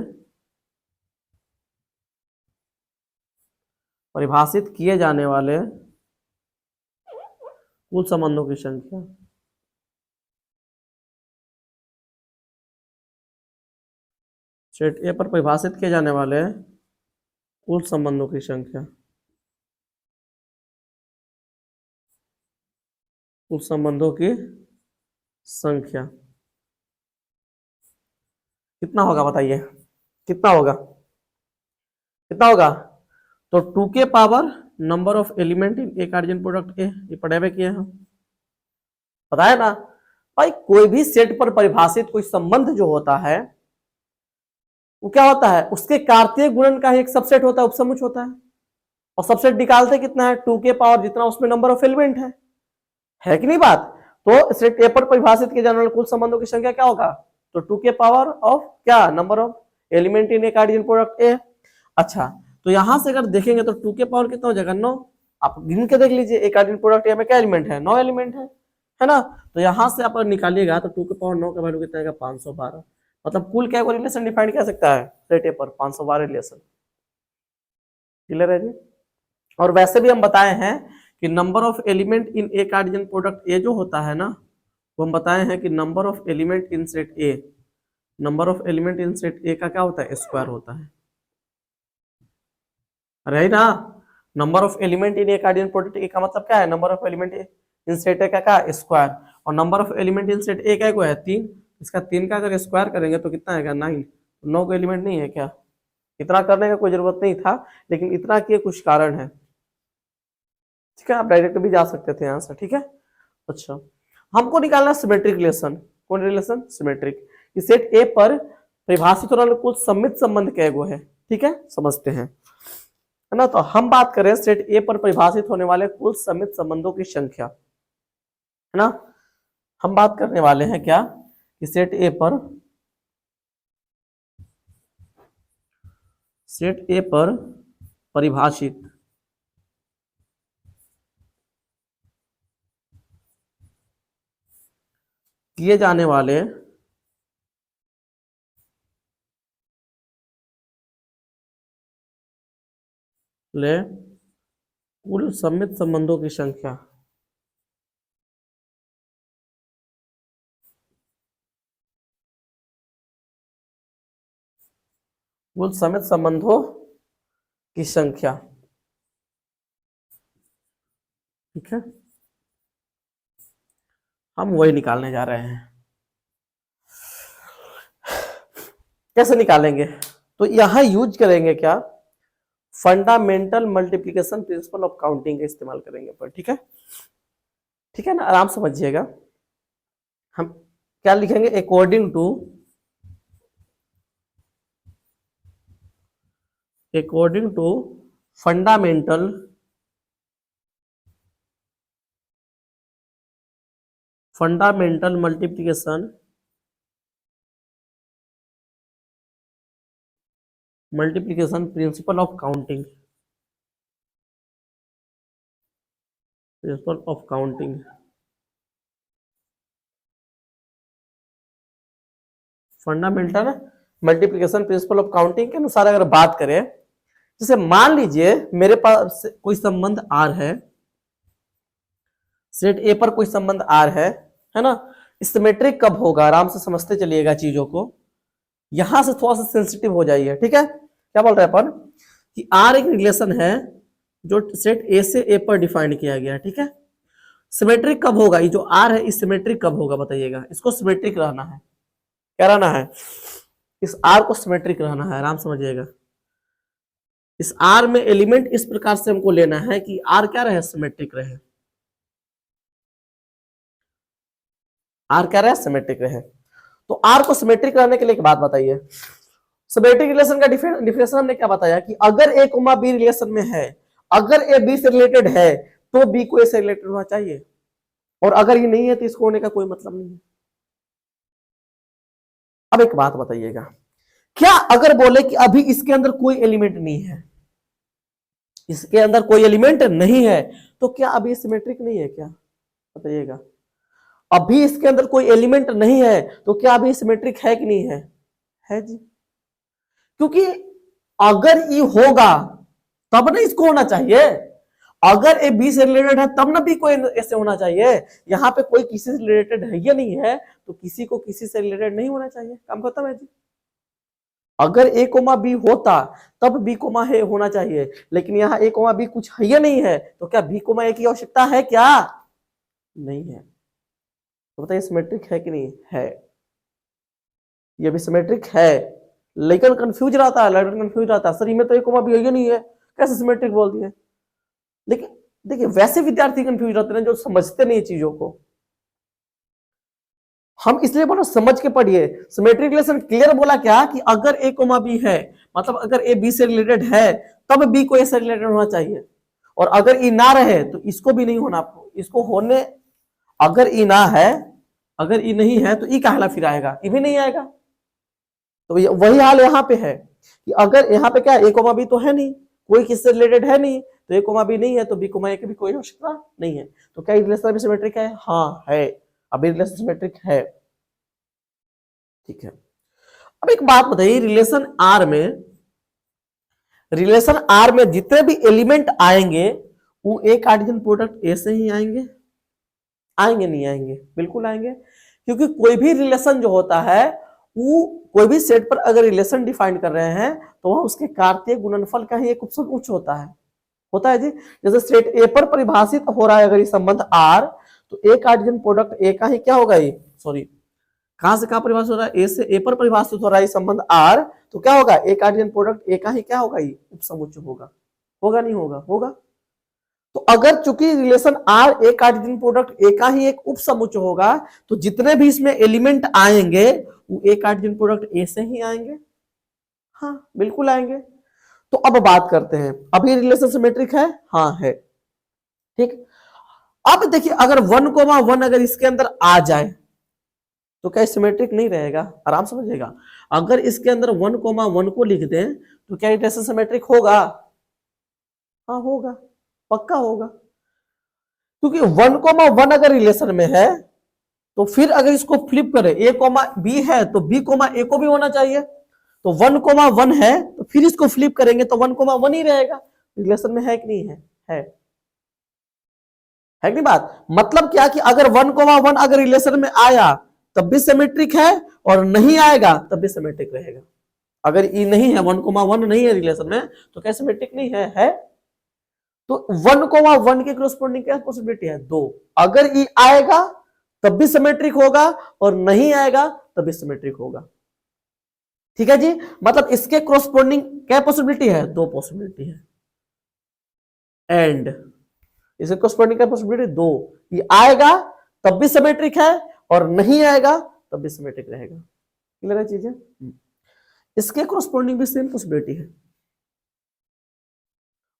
परिभाषित किए जाने वाले कुल संबंधों की संख्या, सेट ए पर परिभाषित किए जाने वाले कुल संबंधों की संख्या, कुल संबंधों की संख्या कितना होगा बताइए? कितना होगा? तो 2 के power number of element in A Cartesian product ए, ये पढ़े हुए किए हम, पता है ना भाई। कोई भी सेट पर परिभाषित कोई संबंध जो होता है वो क्या होता है? उसके कार्तीय गुणन का ही एक सबसेट होता है, उपसमुच्चय होता है। और सबसेट निकालते कितना है? 2 के पावर जितना उसमें नंबर ऑफ एलिमेंट है कि नहीं बात। तो सेट ए पर परिभाषित किए जाने वाले कुल संबंधों की संख्या क्या होगा? तो 2 के पावर ऑफ क्या, number of element in A cartesian product A. अच्छा, तो यहां से अगर देखेंगे तो 2 के पावर कितना हो जाएगा, 9। आप गिन के देख लीजिए, ए कार्डियन प्रोडक्ट ए में क्या एलिमेंट है, 9 एलिमेंट है ना। तो यहां से आप निकालिएगा तो 2 के पावर 9 का वैल्यू कितना आएगा, 512। मतलब कुल क्या रिलेशन डिफाइन कर सकता है सेट ए पर, 512 रिलेशन। क्लियर है जी। और वैसे भी हम बताए हैं कि number of element in A cartesian product A जो होता है ना, वो हम बताए हैं कि number of element in set A, number of element in set A का क्या होता है, स्क्वायर होता है। अरे ना, number of element in A cartesian product A का मतलब क्या है, number of element in set A का क्या, स्क्वायर। और number of element in set A का है 3, इसका 3 का अगर स्क्वायर करेंगे तो कितना आएगा, 9। 9 का एलिमेंट नहीं है क्या, इतना करने का कोई जरूरत नहीं था, लेकिन इतना किए कुछ कारण है। ठीक है, आप डायरेक्ट भी जा सकते थे यहाँ से। ठीक है, अच्छा हमको निकालना सिमेट्रिक रिलेशन। कौन रिलेशन, सिमेट्रिक। सेट ए पर परिभाषित होने वाले कुल सम्मित संबंध क्या है। ठीक है, समझते हैं, है ना। तो हम बात करें सेट ए पर परिभाषित होने वाले कुल सम्मित संबंधों की संख्या, है ना। हम बात करने वाले हैं क्या, कि सेट ए पर परिभाषित किए जाने वाले कुल सम्मित संबंधों की संख्या। कुल सम्मित संबंधों की संख्या। ठीक है, हम वही निकालने जा रहे हैं। कैसे निकालेंगे, तो यहां यूज करेंगे क्या, fundamental multiplication principle of counting का इस्तेमाल करेंगे पर। ठीक है, ठीक है ना, आराम समझिएगा। हम क्या लिखेंगे, according to fundamental multiplication principle of counting, fundamental multiplication principle of counting के अनुसार अगर बात करें, जैसे मान लीजिए मेरे पास कोई संबंध आर है, सेट ए पर कोई संबंध आर है ना। सिमेट्रिक कब होगा, आराम से समझते चलिएगा चीजों को, यहां से थोड़ा सा सेंसिटिव हो जाइए। ठीक है, क्या बोल रहे हैं अपन, कि आर एक रिलेशन है जो सेट ए से ए पर डिफाइन किया गया है। ठीक है, सिमेट्रिक कब होगा, ये जो आर है, इस सिमेट्रिक कब होगा बताइएगा। इसको सिमेट्रिक रहना है, क्या रहना है, इस आर को सिमेट्रिक रहना है, आराम समझिएगा। इस आर में एलिमेंट इस प्रकार से हमको लेना है कि आर क्या रहे, सिमेट्रिक रहे। आर क्या रहे, सिमेट्रिक रहे। तो आर को सिमेट्रिक रहने के लिए एक बात बताइए, सिमेट्रिक रिलेशन का डिफिनेशन हमने क्या बताया, कि अगर ए कोमा बी रिलेशन में है, अगर ए बी से रिलेटेड है तो बी को ए से रिलेटेड होना चाहिए, और अगर ये नहीं है तो इसको होने का कोई मतलब नहीं है। अब एक बात बताइएगा, क्या अगर बोले कि अभी इसके अंदर कोई एलिमेंट नहीं है, इसके अंदर कोई एलिमेंट नहीं है, तो क्या अभी सिमेट्रिक नहीं है क्या, बताइएगा। अभी इसके अंदर कोई एलिमेंट नहीं है तो क्या अभी सिमेट्रिक है कि नहीं है जी। क्योंकि अगर ये होगा तब ना इसको होना चाहिए, अगर ए बी से रिलेटेड है तब ना बी को ऐसे होना चाहिए। यहाँ पे कोई किसी से रिलेटेड है या नहीं है, तो किसी को किसी से रिलेटेड नहीं होना चाहिए, काम खत्म है जी। अगर ए कोमा बी होता तब बी कोमा है होना चाहिए, लेकिन यहाँ ए कोमा बी कुछ है या नहीं है, तो क्या बी कोमा ए की आवश्यकता है क्या, नहीं है। तो बताइए सिमेट्रिक है कि नहीं है, ये भी सिमेट्रिक है, लेकिन कंफ्यूज रहता है, सर इनमें तो एक कोमा भी है नहीं है, कैसे सिमेट्रिक बोल दिए। लेकिन देखिए वैसे विद्यार्थी कंफ्यूज रहते हैं जो समझते नहीं चीजों को, हम इसलिए बोलो समझ के पढ़िए। सिमेट्रिक रिलेशन क्लियर बोला क्या, कि अगर ए कोमा बी है, मतलब अगर ए बी से रिलेटेड है तब बी को ए से रिलेटेड होना चाहिए, और अगर ई ना रहे तो इसको भी नहीं होना, इसको होने, अगर ई ना है अगर ई नहीं है तो ई काहला फिर आएगा, ई भी नहीं आएगा। तो वही हाल यहाँ पे है कि अगर यहाँ पे क्या ए कोमा बी तो है नहीं, कोई किससे रिलेटेड है नहीं, तो ए कोमा बी नहीं है तो बी कोमा ए की भी कोई आवश्यकता नहीं है। तो क्या रिलेशन अभी सिमेट्रिक है? हाँ है, अभी रिलेशन सिमेट्रिक है। ठीक है, अब एक बात बताइए, रिलेशन आर में जितने भी एलिमेंट आएंगे वो ए कार्टेशियन प्रोडक्ट ए से ही आएंगे? आएंगे नहीं आएंगे? बिल्कुल आएंगे, क्योंकि कोई भी रिलेशन जो होता है वो कोई भी सेट पर अगर रिलेशन डिफाइन कर रहे हैं तो वह उसके कार्तीय गुणनफल का ही एक उपसमुच्च होता है जी। जैसे सेट ए पर परिभाषित हो रहा है अगर ये संबंध आर, तो ए कार्टेशियन प्रोडक्ट ए का ही क्या होगा, ये सॉरी कहां से कहां परिभाषित हो रहा है, ए से ए पर परिभाषित हो रहा है संबंध आर, तो क्या होगा, ए कार्टेशियन प्रोडक्ट ए का ही क्या होगा, ये उपसमुच्च होगा नहीं होगा। तो अगर चूंकि relation R A Cartesian product A का ही एक उपसमुच्च होगा, तो जितने भी इसमें एलिमेंट आएंगे वो ए कार्टेशियन प्रोडक्ट ए से ही आएंगे। हाँ बिल्कुल आएंगे। तो अब बात करते हैं, अभी रिलेशन सिमेट्रिक है? हाँ है। ठीक, अब देखिए अगर 1,1 अगर इसके अंदर आ जाए तो क्या सिमेट्रिक नहीं रहेगा? आराम समझिएगा, अगर इसके अंदर 1,1 को लिख दें तो क्या रिलेशन सिमेट्रिक होगा? हाँ होगा, पक्का होगा, क्योंकि 1,1 अगर रिलेशन में है तो फिर अगर इसको फ्लिप करें, ए कोमा बी है तो बी कोमा ए को भी होना चाहिए। तो 1,1 है तो फिर इसको फ्लिप करेंगे तो 1,1 ही रहेगा। रिलेशन में है कि नहीं है कि नहीं बात? मतलब क्या कि अगर 1,1 अगर रिलेशन में आया तब भी सिमेट्रिक है, और नहीं आएगा तब भी सिमेट्रिक रहेगा। अगर ई नहीं है, 1,1 नहीं है रिलेशन में, तो क्या सिमेट्रिक नहीं है? तो 1,1 के कॉरस्पॉन्डिंग क्या पॉसिबिलिटी है? 2। अगर ई आएगा तब भी सिमेट्रिक होगा, और नहीं आएगा तब भी सिमेट्रिक होगा। ठीक है जी, मतलब इसके कॉरस्पॉन्डिंग क्या पॉसिबिलिटी है? 2 पॉसिबिलिटी है। एंड इसके कॉरस्पॉन्डिंग क्या पॉसिबिलिटी? 2। ये आएगा तब भी सिमेट्रिक है, और नहीं आएगा तब भी सिमेट्रिक रहेगा। क्लियर है चीजें? इसके कॉरस्पॉन्डिंग भी सेम पॉसिबिलिटी है।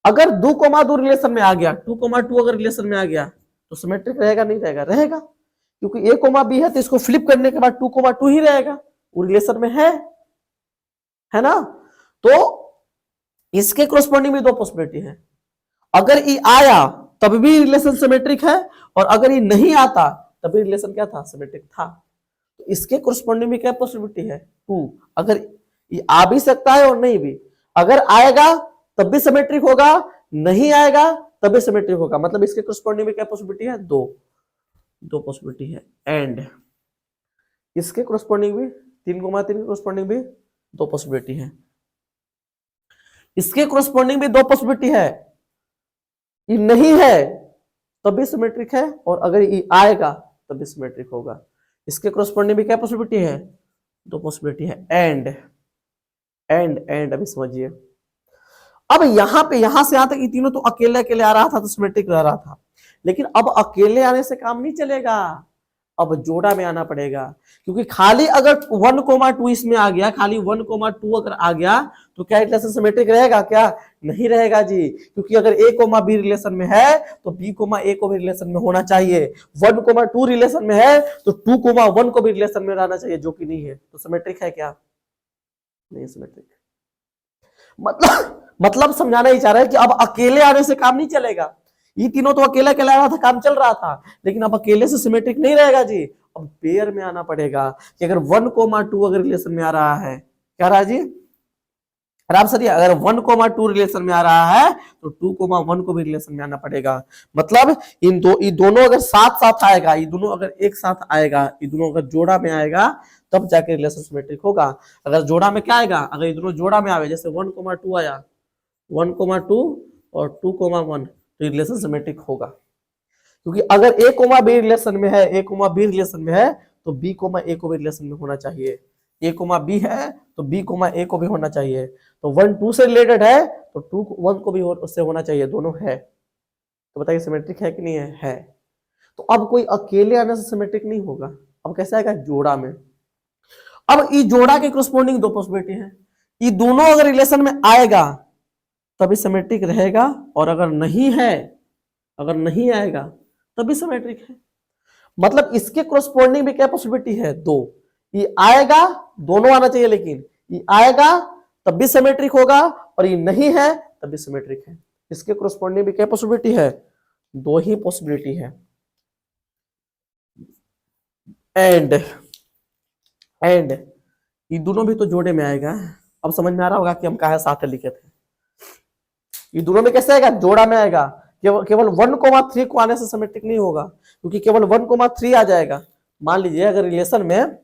अगर 2,2 रिलेशन में आ गया, 2,2 अगर रिलेशन में आ गया तो सिमेट्रिक रहेगा नहीं रहेगा? रहेगा, क्योंकि ए कोमा बी है तो इसको फ्लिप करने के बाद 2,2 ही रहेगा, वो रिलेशन में है ना। तो इसके कॉरस्पॉन्डिंग भी 2 पॉसिबिलिटी है। अगर ई आया तब भी रिलेशन सिमेट्रिक है, और अगर ये नहीं आता तब भी रिलेशन क्या था? सिमेट्रिक था। तो इसके कॉरस्पॉन्डिंग में क्या पॉसिबिलिटी है? 2। अगर ये आ भी सकता है और नहीं भी, अगर आएगा तब भी सिमेट्रिक होगा, नहीं आएगा तब भी सिमेट्रिक होगा। मतलब इसके कॉरस्पॉन्डिंग में क्या पॉसिबिलिटी है? 2 पॉसिबिलिटी है। एंड इसके कॉरस्पॉन्डिंग भी 3,3 के कॉरस्पॉन्डिंग भी 2 पॉसिबिलिटी है। इसके कॉरस्पॉन्डिंग भी 2 पॉसिबिलिटी है। ये नहीं है तब भी सिमेट्रिक है, और अगर ये आएगा तब भी सिमेट्रिक होगा। इसके कॉरस्पॉन्डिंग भी क्या पॉसिबिलिटी है? 2 पॉसिबिलिटी है। एंड अभी समझिए, अब यहां से यहां तक ये तीनों तो अकेले अकेले आ रहा था तो सिमेट्रिक रह रहा था, लेकिन अब अकेले आने से काम नहीं चलेगा, अब जोड़ा में आना पड़ेगा। क्योंकि खाली अगर 1,2 इसमें आ गया, खाली 1,2 अगर आ गया तो क्या रिलेशन सिमेट्रिक रहेगा? क्या नहीं रहेगा जी, क्योंकि अगर ए कोमा बी रिलेशन में है तो बी कोमा ए को भी रिलेशन में होना चाहिए। 1,2 रिलेशन में है तो 2,1 को भी रिलेशन में रहना चाहिए, जो कि नहीं है। तो सिमेट्रिक है क्या? नहीं सिमेट्रिक। मतलब समझाना ही चाह रहा है कि अब अकेले आने से काम नहीं चलेगा। ये तीनों तो अकेला अकेला रहा था, काम चल रहा था, लेकिन अब अकेले से सिमेट्रिक नहीं रहेगा जी, अब पेयर में आना पड़ेगा। कि अगर 1,2 अगर रिलेशन में आ रहा है, क्या रहा जी? आराम से, अगर 1,2 रिलेशन में आ रहा है तो 2,1 को भी रिलेशन में आना पड़ेगा। मतलब ये दोनों अगर साथ साथ आएगा, ये दोनों अगर एक साथ आएगा, ये दोनों अगर जोड़ा में आएगा तब जाके रिलेशन सिमेट्रिक होगा। अगर जोड़ा में क्या आएगा? अगर ये दोनों जोड़ा में आवे, जैसे 1,2 आया, 1,2 और 2,1, तो रिलेशन सिमेट्रिक होगा। क्योंकि अगर ए कोमा बी रिलेशन में है, ए कोमा बी रिलेशन में है, तो बी कोमा ए को भी रिलेशन में होना चाहिए। ए कोमा बी है तो बी कोमा ए को भी होना चाहिए। तो 1,2 से रिलेटेड है तो 2,1 को भी उससे होना चाहिए, दोनों है। तो बताइए सिमेट्रिक है कि नहीं है? तो अब कोई अकेले आने से सिमेट्रिक नहीं होगा, अब कैसे आएगा? जोड़ा में। अब ई जोड़ा के कॉरस्पॉन्डिंग 2 पॉसिबिलिटी है। ये दोनों अगर रिलेशन में आएगा तभी सिमेट्रिक रहेगा, और अगर नहीं आएगा तभी सिमेट्रिक है। मतलब इसके कोरस्पॉन्डिंग भी क्या पॉसिबिलिटी है, 2। ये आएगा, दोनों आना चाहिए, लेकिन ये आएगा तब भी सिमेट्रिक होगा और ये नहीं है तब भी सिमेट्रिक है। इसके कोरस्पॉन्डिंग भी क्या पॉसिबिलिटी है, 2 ही पॉसिबिलिटी है। एंड ये दोनों भी तो जोड़े में आएगा। अब समझ में आ रहा होगा कि हम काहे साथ लिखे थे। ये दोनों में कैसे आएगा, जोड़ा में आएगा। केवल 1,3 को आने से सिमेट्रिक नहीं होगा, क्योंकि केवल 1,3 आ जाएगा। मान लीजिए अगर रिलेशन में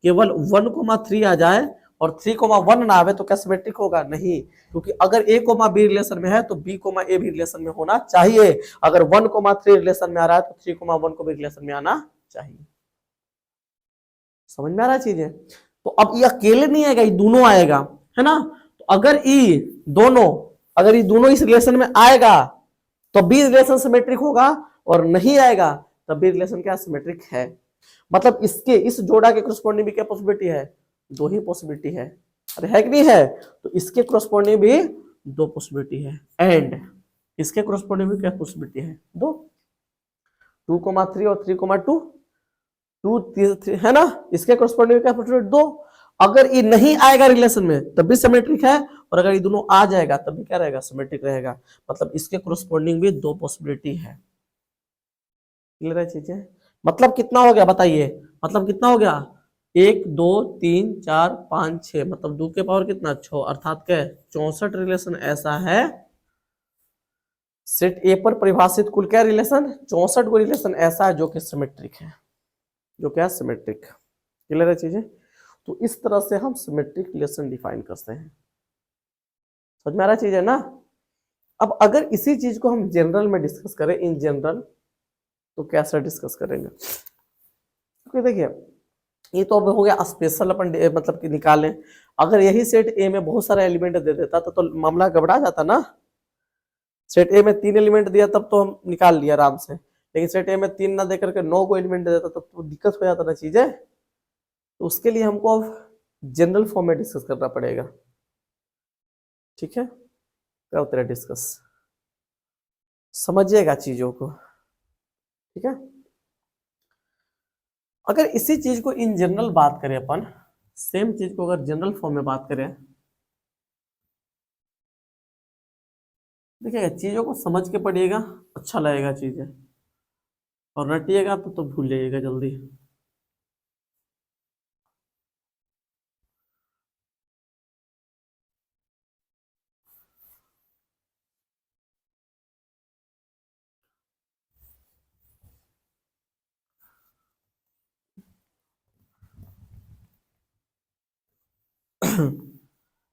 केवल 1,3 आ जाए और 3,1 ना आवे तो क्या सिमेट्रिक होगा, नहीं। क्योंकि अगर a, b रिलेशन में है तो b, a भी रिलेशन में होना चाहिए। अगर 1,3 रिलेशन में आ रहा है तो 3,1 को भी रिलेशन में आना चाहिए। समझ में आ रहा है चीजें। तो अब ये अकेले नहीं आएगा, ये दोनों आएगा, है ना। तो अगर ये दोनों इस रिलेशन में आएगा तो बी रिलेशन सिमेट्रिक होगा, और नहीं आएगा तब बी रिलेशन क्या सिमेट्रिक है। मतलब इसके इस जोड़ा के कोरस्पॉन्डिंग भी क्या पॉसिबिलिटी है, 2 ही पॉसिबिलिटी है। अरे है कि नहीं है। तो इसके कोरस्पॉन्डिंग भी 2 पॉसिबिलिटी है। एंड इसके कोरस्पॉन्डिंग भी क्या पॉसिबिलिटी है, 2। 2,3 और 3,2, 2 है ना। इसके कोरस्पॉन्डिंग क्या पॉसिबिलिटी, 2। अगर ये नहीं आएगा रिलेशन में तब भी सिमेट्रिक है, और अगर ये दोनों आ जाएगा तब भी क्या रहेगा, सिमेट्रिक रहेगा। मतलब इसके कोरस्पॉन्डिंग भी 2 पॉसिबिलिटी है। क्लियर है चीजें। मतलब कितना हो गया बताइए, मतलब कितना हो गया, 1 2 3 4 5 6, मतलब 2 के पावर कितना, 6, अर्थात क्या 64 रिलेशन ऐसा है। सेट ए पर परिभाषित कुल क्या रिलेशन, 64 को रिलेशन ऐसा है जो कि सिमेट्रिक है, जो क्या सिमेट्रिक। क्लियर है चीजें। तो इस तरह से हम सिमेट्रिक रिलेशन डिफाइन करते हैं। समझ में आ रहा चीज है ना। अब अगर इसी चीज को हम जनरल में डिस्कस करें, इन जनरल, तो कैसे डिस्कस करेंगे। क्योंकि देखिए ये तो अब हो गया स्पेशल, अपन मतलब कि निकालें। अगर यही सेट ए में बहुत सारा एलिमेंट दे देता तो मामला गड़बड़ा जाता ना। सेट ए में 3 एलिमेंट दिया तब तो हम निकाल लिया आराम से, लेकिन सेट ए में 3 ना देकर के 9 को एलिमेंट दे देता तब तो दिक्कत हो जाता ना चीजें। तो उसके लिए हमको अब जनरल फॉर्म में डिस्कस करना पड़ेगा। ठीक है, करते रहे डिस्कस, समझिएगा चीजों को। ठीक है, अगर इसी चीज को इन जनरल बात करें, अपन सेम चीज को अगर जनरल फॉर्म में बात करें, देखिएगा चीजों को समझ के पढ़िएगा, अच्छा लगेगा चीजें, और रटिएगा तो भूल जाइएगा जल्दी।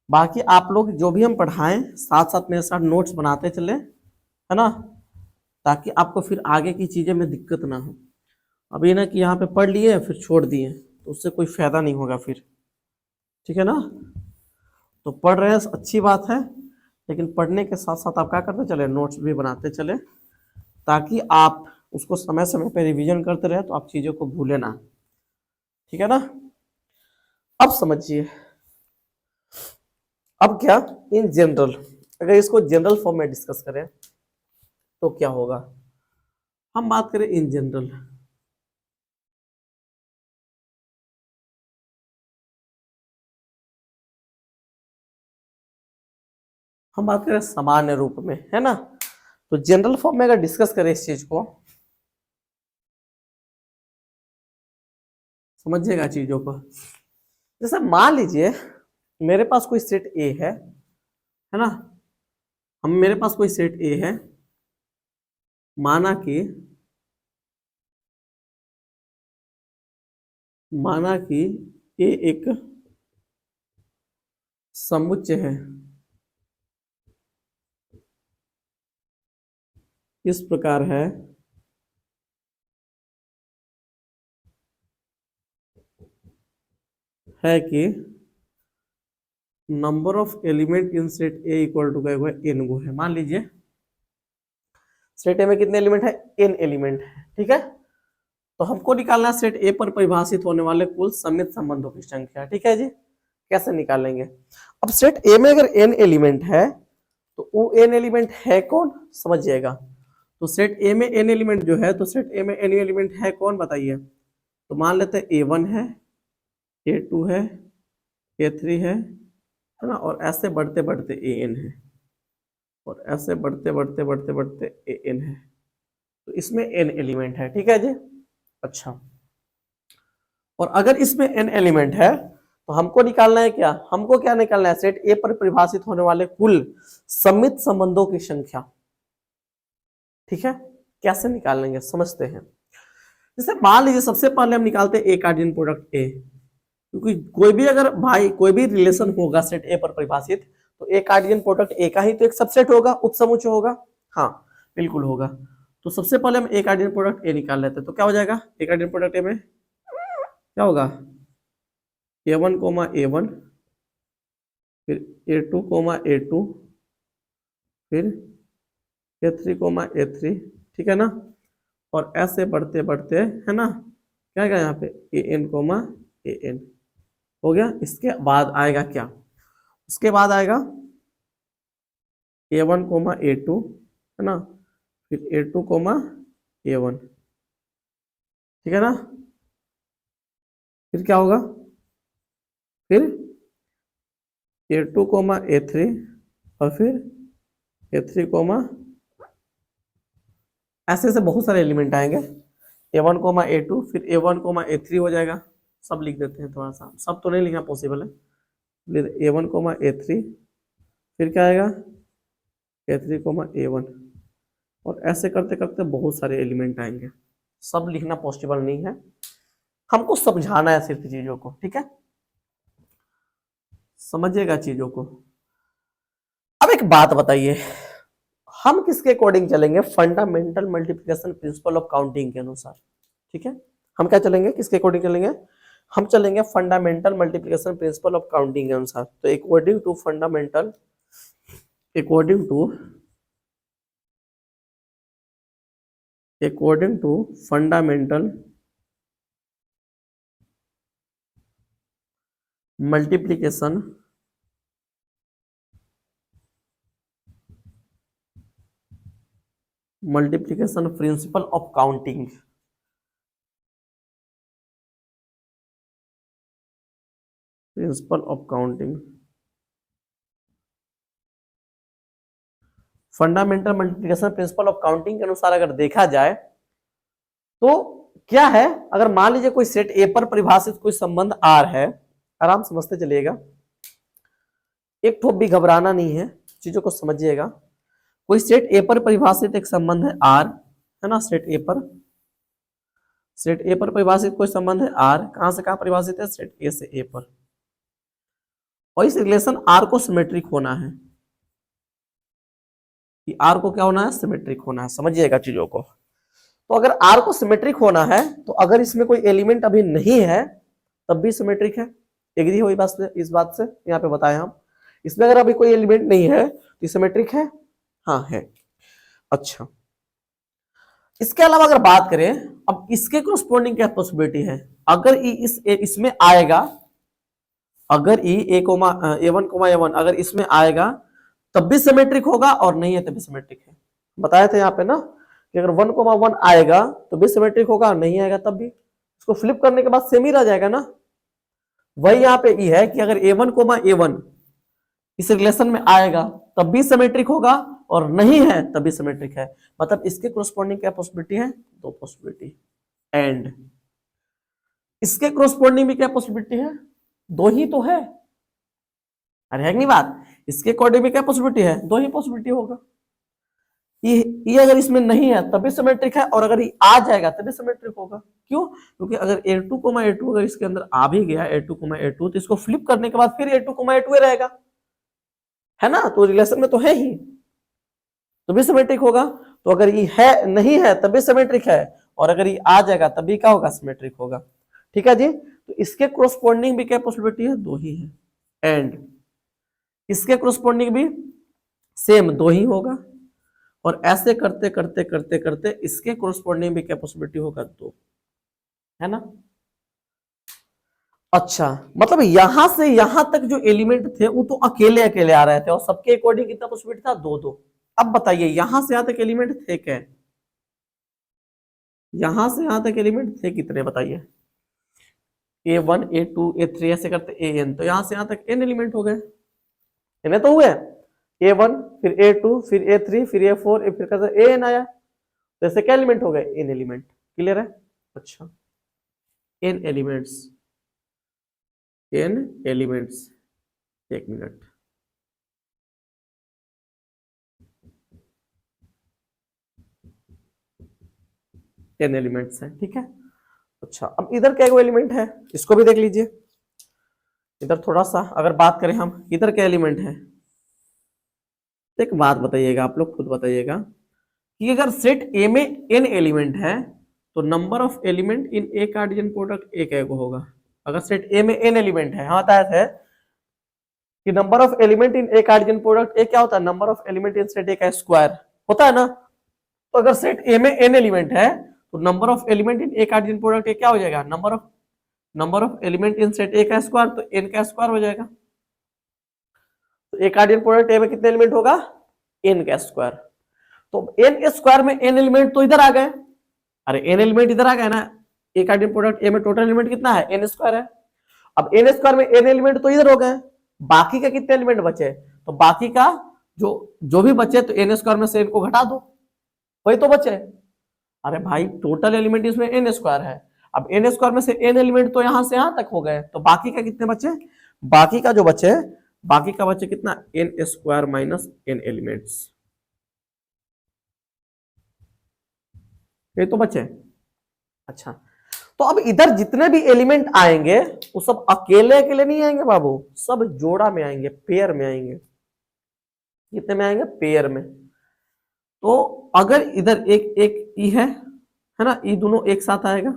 बाकी आप लोग जो भी हम पढ़ाएं साथ साथ मेरे साथ नोट्स बनाते चले, है ना, ताकि आपको फिर आगे की चीजें में दिक्कत ना हो। अभी ना कि यहाँ पे पढ़ लिए फिर छोड़ दिए तो उससे कोई फायदा नहीं होगा फिर। ठीक है ना। तो पढ़ रहे हैं अच्छी बात है, लेकिन पढ़ने के साथ साथ आप क्या करते चले, नोट्स भी बनाते चले, ताकि आप उसको समय समय पे रिवीजन करते रहे तो आप चीजों को भूले ना। ठीक है ना। अब समझिए, अब क्या इन जनरल, अगर इसको जनरल फॉर्म में डिस्कस करें तो क्या होगा। हम बात करें इन जनरल, हम बात करें सामान्य रूप में, है ना। तो जनरल फॉर्म में अगर डिस्कस करें इस चीज को, समझिएगा चीजों को। जैसे मान लीजिए मेरे पास कोई सेट ए है ना। हम मेरे पास कोई सेट ए है, माना कि ए एक समुच्चय इस प्रकार है कि number of element in set A equal to n गो है। मान लीजिए सेट ए में कितने एलिमेंट है, एन एलिमेंट है। ठीक है, तो हमको निकालना है सेट ए पर परिभाषित होने वाले कुल समित संबंधों की संख्या। ठीक है जी, कैसे निकालेंगे। अब सेट ए में अगर एन एलिमेंट है तो वो एन एलिमेंट है कौन, समझिएगा। तो सेट ए में n एलिमेंट जो है, तो सेट ए में n एलिमेंट है कौन बताइए। तो मान लेते हैं A1 है, A2 है, A3 है ना, और ऐसे बढ़ते बढ़ते AN है, और ऐसे बढ़ते बढ़ते बढ़ते बढ़ते AN है। तो इसमें n एलिमेंट है, ठीक है जी। अच्छा, और अगर इसमें n एलिमेंट है तो हमको निकालना है क्या, हमको क्या निकालना है, सेट ए पर परिभाषित होने वाले कुल सममित संबंधों की संख्या। ठीक है, कैसे निकालेंगे समझते हैं। जैसे मान लीजिए सबसे पहले हम निकालते हैं ए कार्डियन प्रोडक्ट ए, क्योंकि कोई भी अगर भाई कोई भी रिलेशन होगा सेट ए पर परिभाषित, तो ए कार्डियन प्रोडक्ट ए का ही तो एक सबसेट होगा, उपसमुच्चय होगा। हाँ बिल्कुल होगा। तो सबसे पहले हम ए कार्डियन प्रोडक्ट ए निकाल लेते हैं, तो क्या हो जाएगा, ए कार्डियन प्रोडक्ट ए में क्या होगा, A1 कोमा A1, फिर A2 कोमा A2, फिर A3 कोमा A3, ठीक है ना, और ऐसे बढ़ते बढ़ते है ना, क्या आएगा यहाँ पे AN कोमा AN हो गया। इसके बाद आएगा क्या, उसके बाद आएगा A1 कोमा A2 है ना, फिर A2 कोमा A1, ठीक है ना, फिर क्या होगा, फिर A2 कोमा A3, और फिर A3 कोमा, ऐसे ऐसे बहुत सारे एलिमेंट आएंगे। A1 कोमा A2, फिर A1 कोमा A3 हो जाएगा। सब लिख देते हैं, थोड़ा सा सब तो नहीं लिखना पॉसिबल है। A1 कोमा A3, फिर क्या आएगा A3 कोमा A1, और ऐसे करते करते बहुत सारे एलिमेंट आएंगे। सब लिखना पॉसिबल नहीं है, हमको समझाना है सिर्फ चीजों को, ठीक है, समझिएगा चीजों को। अब एक बात बताइए, हम किसके अकॉर्डिंग चलेंगे, fundamental multiplication principle of counting के अनुसार। ठीक है, हम क्या चलेंगे, किसके अकॉर्डिंग चलेंगे, हम चलेंगे fundamental multiplication principle of counting के अनुसार। तो according to fundamental, according to fundamental multiplication principle of counting, principle of counting, fundamental multiplication principle of counting के अनुसार अगर देखा जाए तो क्या है, अगर मान लीजिए कोई सेट ए पर परिभाषित कोई संबंध आर है, आराम समझते चलिएगा, एक ठोप भी घबराना नहीं है, चीजों को समझिएगा। कोई सेट ए पर परिभाषित एक संबंध है आर, है ना, सेट ए पर परिभाषित कोई संबंध है आर, कहां से कहां परिभाषित है, सेट ए से ए पर, और इस रिलेशन आर को सिमेट्रिक होना है, कि आर को क्या होना है, सिमेट्रिक होना है, समझिएगा चीजों को। तो अगर आर को सिमेट्रिक होना है, तो अगर इसमें कोई एलिमेंट अभी नहीं है तब भी सिमेट्रिक है, एग्री हो इस बात से, यहाँ पे बताया हम, इसमें अगर अभी कोई एलिमेंट नहीं है तो सिमेट्रिक है, हाँ है। अच्छा, इसके अलावा अगर बात करें, अब इसके कोरस्पोंडिंग क्या पॉसिबिलिटी है, अगर इसमें आएगा, अगर A1 A1 अगर इसमें आएगा तब भी सिमेट्रिक होगा, और नहीं है तब भी सिमेट्रिक है। बताया था यहाँ पे ना कि अगर 1,1 आएगा तो भी सिमेट्रिक होगा, नहीं आएगा तब भी, इसको फ्लिप करने के बाद सेम ही रह जाएगा ना। वही यहाँ पे ये है कि अगर A1 A1 इस रिलेशन में आएगा तब भी सिमेट्रिक होगा, और नहीं है तब भी सिमेट्रिक है। मतलब इसके कोरस्पोंडिंग क्या पॉसिबिलिटी है, दो पॉसिबिलिटी, एंड इसके कोरस्पोंडिंग भी क्या पॉसिबिलिटी है, दो ही तो है, अरे है नहीं बात, इसके अकॉर्डिंग में क्या पॉसिबिलिटी है, दो ही पॉसिबिलिटी होगा। ये अगर इसमें नहीं है तभी सिमेट्रिक है, और अगर ये आ जाएगा तभी सिमेट्रिक होगा। क्यों, क्योंकि अगर A2 A2 अगर इसके अंदर आ भी गया A2 A2, तो इसको फ्लिप करने के बाद फिर A2 A2 रहेगा, है ना, तो रिलेशन में तो है ही, तो भी सिमेट्रिक होगा। तो अगर ये है नहीं है तभी सिमेट्रिक है, और अगर ये आ जाएगा तभी क्या होगा, सिमेट्रिक होगा। ठीक है जी, तो इसके कोरस्पोंडिंग भी क्या पॉसिबिलिटी है, दो ही है, एंड इसके कोरस्पोंडिंग भी सेम दो ही होगा, और ऐसे करते करते करते करते इसके कोरस्पोंडिंग भी क्या पॉसिबिलिटी होगा, दो, है ना। अच्छा, मतलब यहां से यहां तक जो एलिमेंट थे वो तो अकेले अकेले आ रहे थे, और सबके अकॉर्डिंग कितना पॉसिबिलिटी था, दो दो। अब बताइए यहां से यहां तक एलिमेंट थे क्या, यहां से यहां तक एलिमेंट थे कितने बताइए, A1 A2 A3 ऐसे करते AN, तो यहां से यहां तक n एलिमेंट हो गए, इन्हें तो हुए A1 फिर A2 फिर A3 फिर A4 फिर करते AN आया, तो ऐसे क्या एलिमेंट हो गए, n एलिमेंट। क्लियर है? अच्छा, n एलिमेंट्स, n एलिमेंट्स, एक मिनट, n एलिमेंट्स है, ठीक है। अच्छा, अब इधर क्या एलिमेंट है, इसको भी देख लीजिए। इधर थोड़ा सा अगर बात करें हम, इधर क्या एलिमेंट है, एक बात बताइएगा, आप लोग खुद बताइएगा कि अगर सेट ए में n एलिमेंट है तो number of element in A cartesian product एक होगा। अगर सेट ए में n एलिमेंट है, हाँ बताया है कि number of element in A cartesian product A क्या होता है, number of element in set A का स्क्वायर होता है ना। तो अगर सेट ए में n एलिमेंट है तो number of element in A cartesian product A क्या हो जाएगा, number of element in set A का स्क्वायर, तो n का स्क्वायर हो जाएगा। तो ए कार्डियन प्रोडक्ट ए में कितने एलिमेंट होगा, n का स्क्वायर। तो n स्क्वायर में n एलिमेंट तो इधर आ गए, अरे n एलिमेंट इधर आ गए ना, ए कार्डियन प्रोडक्ट ए में टोटल एलिमेंट कितना है, n स्क्वायर है। अब n स्क्वायर में n एलिमेंट तो इधर हो गए, बाकी का कितने एलिमेंट बचे, तो बाकी का जो जो भी बचे तो n स्क्वायर में से n को घटा दो, वही तो बचे। अरे भाई टोटल एलिमेंट इसमें n स्क्वायर है, अब n स्क्वायर में से n एलिमेंट तो यहां से यहां तक हो गए, तो बाकी का कितने बचे, बाकी का जो बचे, बाकी का बचे कितना, n square minus n elements, ये तो बचे। अच्छा, तो अब इधर जितने भी एलिमेंट आएंगे वो सब अकेले अकेले नहीं आएंगे बाबू, सब जोड़ा में आएंगे, पेयर में आएंगे। कितने में आएंगे, पेयर में। तो अगर इधर एक एक ई है ना, ई दोनों एक साथ आएगा,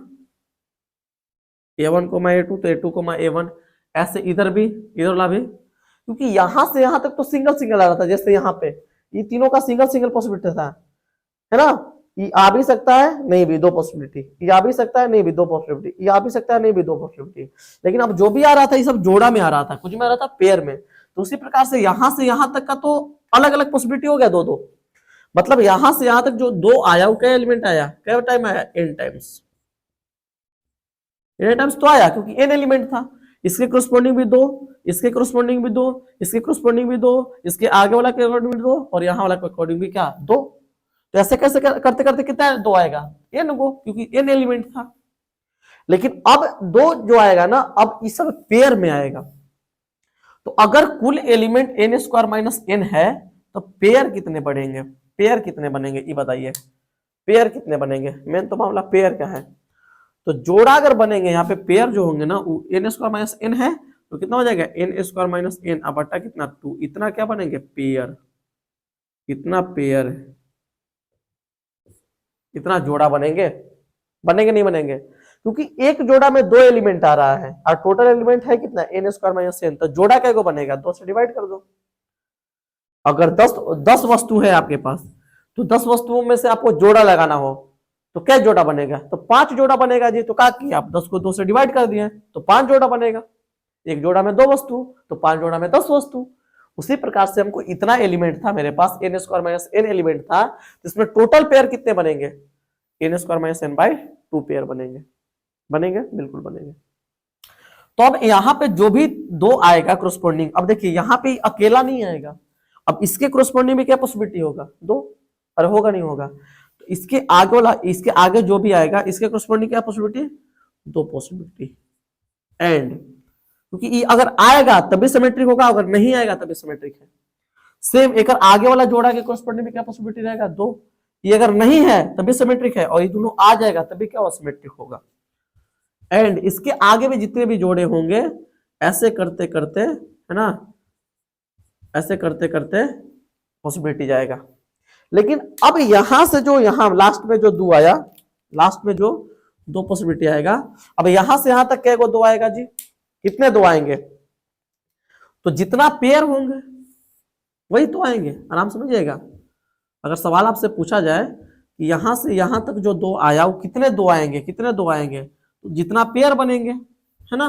A1 को A2 तो A2 को A1, ऐसे इधर भी, इधर वाला भी, क्योंकि यहां से यहां तक तो सिंगल सिंगल आ रहा था, जैसे यहाँ पे ये तीनों का सिंगल सिंगल पॉसिबिलिटी था, है ना। ये आ भी सकता है, नहीं भी दो पॉसिबिलिटी, ये आ भी सकता है, नहीं भी दो पॉसिबिलिटी, ये आ भी सकता है, नहीं भी दो पॉसिबिलिटी। लेकिन अब जो भी आ रहा था ये सब जोड़ा में आ रहा था, कुछ में आ रहा था पेयर में। तो उसी प्रकार से यहां तक का तो अलग अलग पॉसिबिलिटी हो गया, दो दो, मतलब यहां से यहां तक जो दो आया वो क्या एलिमेंट आया, क्या टाइम आया, n टाइम्स, n टाइम्स तो आया, क्योंकि n एलिमेंट था। इसके करस्पॉन्डिंग भी दो, इसके करस्पॉन्डिंग भी दो, इसके करस्पॉन्डिंग भी दो, इसके आगे वाला के अकॉर्डिंग भी दो, और यहाँ वाला के अकॉर्डिंग भी क्या, दो। तो ऐसे कैसे करते करते कितना दो आएगा, n को, क्योंकि n एलिमेंट था। लेकिन अब दो जो आएगा ना, अब इस सब पेयर में आएगा। तो अगर कुल element n square minus n है तो पेयर कितने बढ़ेंगे, पेयर कितने बनेंगे ये बताइए, पेयर कितने बनेंगे, मेन तो मामला पेयर का है। तो जोड़ा अगर बनेंगे यहाँ पे, पेयर जो होंगे ना वो n स्क्वायर माइनस n है, तो कितना हो जाएगा, n स्क्वायर माइनस n अब बटा कितना 2, इतना क्या बनेंगे, पेयर। कितना पेयर, इतना जोड़ा बनेंगे, बनेंगे नहीं बनेंगे, क्योंकि एक जोड़ा में दो एलिमेंट आ रहा है और टोटल एलिमेंट है कितना, n स्क्वायर माइनस n, तो जोड़ा क्या को बनेगा, 2 से डिवाइड कर दो। अगर 10 वस्तु है आपके पास, तो 10 वस्तुओं में से आपको जोड़ा लगाना हो तो क्या जोड़ा बनेगा, तो 5 जोड़ा बनेगा जी। तो क्या किया आप, 10 को 2 से डिवाइड कर दिए तो 5 जोड़ा बनेगा। एक जोड़ा में 2 वस्तु, तो 5 जोड़ा में 10 वस्तु। उसी प्रकार से हमको इतना एलिमेंट था मेरे पास, n square minus n element था, जिसमें टोटल पेयर कितने बनेंगे, n square minus n by 2 pair बनेंगे, बनेंगे बिल्कुल बनेंगे। तो अब यहाँ पे जो भी दो आएगा क्रोस्पोंडिंग, अब देखिए यहाँ पे अकेला नहीं आएगा, अब इसके क्रोस्पोंडिंग में क्या पॉसिबिलिटी होगा, दो, अरे होगा नहीं होगा, तो इसके आगे वाला, इसके आगे जो भी आएगा इसके क्रोस्पोंडिंग क्या पॉसिबिलिटी, दो पॉसिबिलिटी। एंड क्योंकि ये अगर आएगा तभी सिमेट्रिक होगा, अगर नहीं आएगा तभी सिमेट्रिक है। सेम एक आगे वाला जोड़ा के क्रोस्पोंडिंग में क्या पॉसिबिलिटी रहेगा, दो, ये अगर नहीं है तभी सिमेट्रिक है, और ये दोनों आ जाएगा तभी क्या सिमेट्रिक होगा। एंड इसके आगे भी जितने भी जोड़े होंगे, ऐसे करते करते, है ना, ऐसे करते करते पॉसिबिलिटी जाएगा। लेकिन अब यहां से जो यहां लास्ट में जो दो आया, लास्ट में जो दो पॉसिबिलिटी आएगा, अब यहां से यहां तक क्या को दो आएगा जी, कितने दो आएंगे, तो जितना पेयर होंगे वही तो आएंगे, आराम समझिएगा। अगर सवाल आपसे पूछा जाए कि यहां से यहां तक जो दो आया वो कितने दो आएंगे, कितने दो आएंगे, तो जितना पेयर बनेंगे, है ना।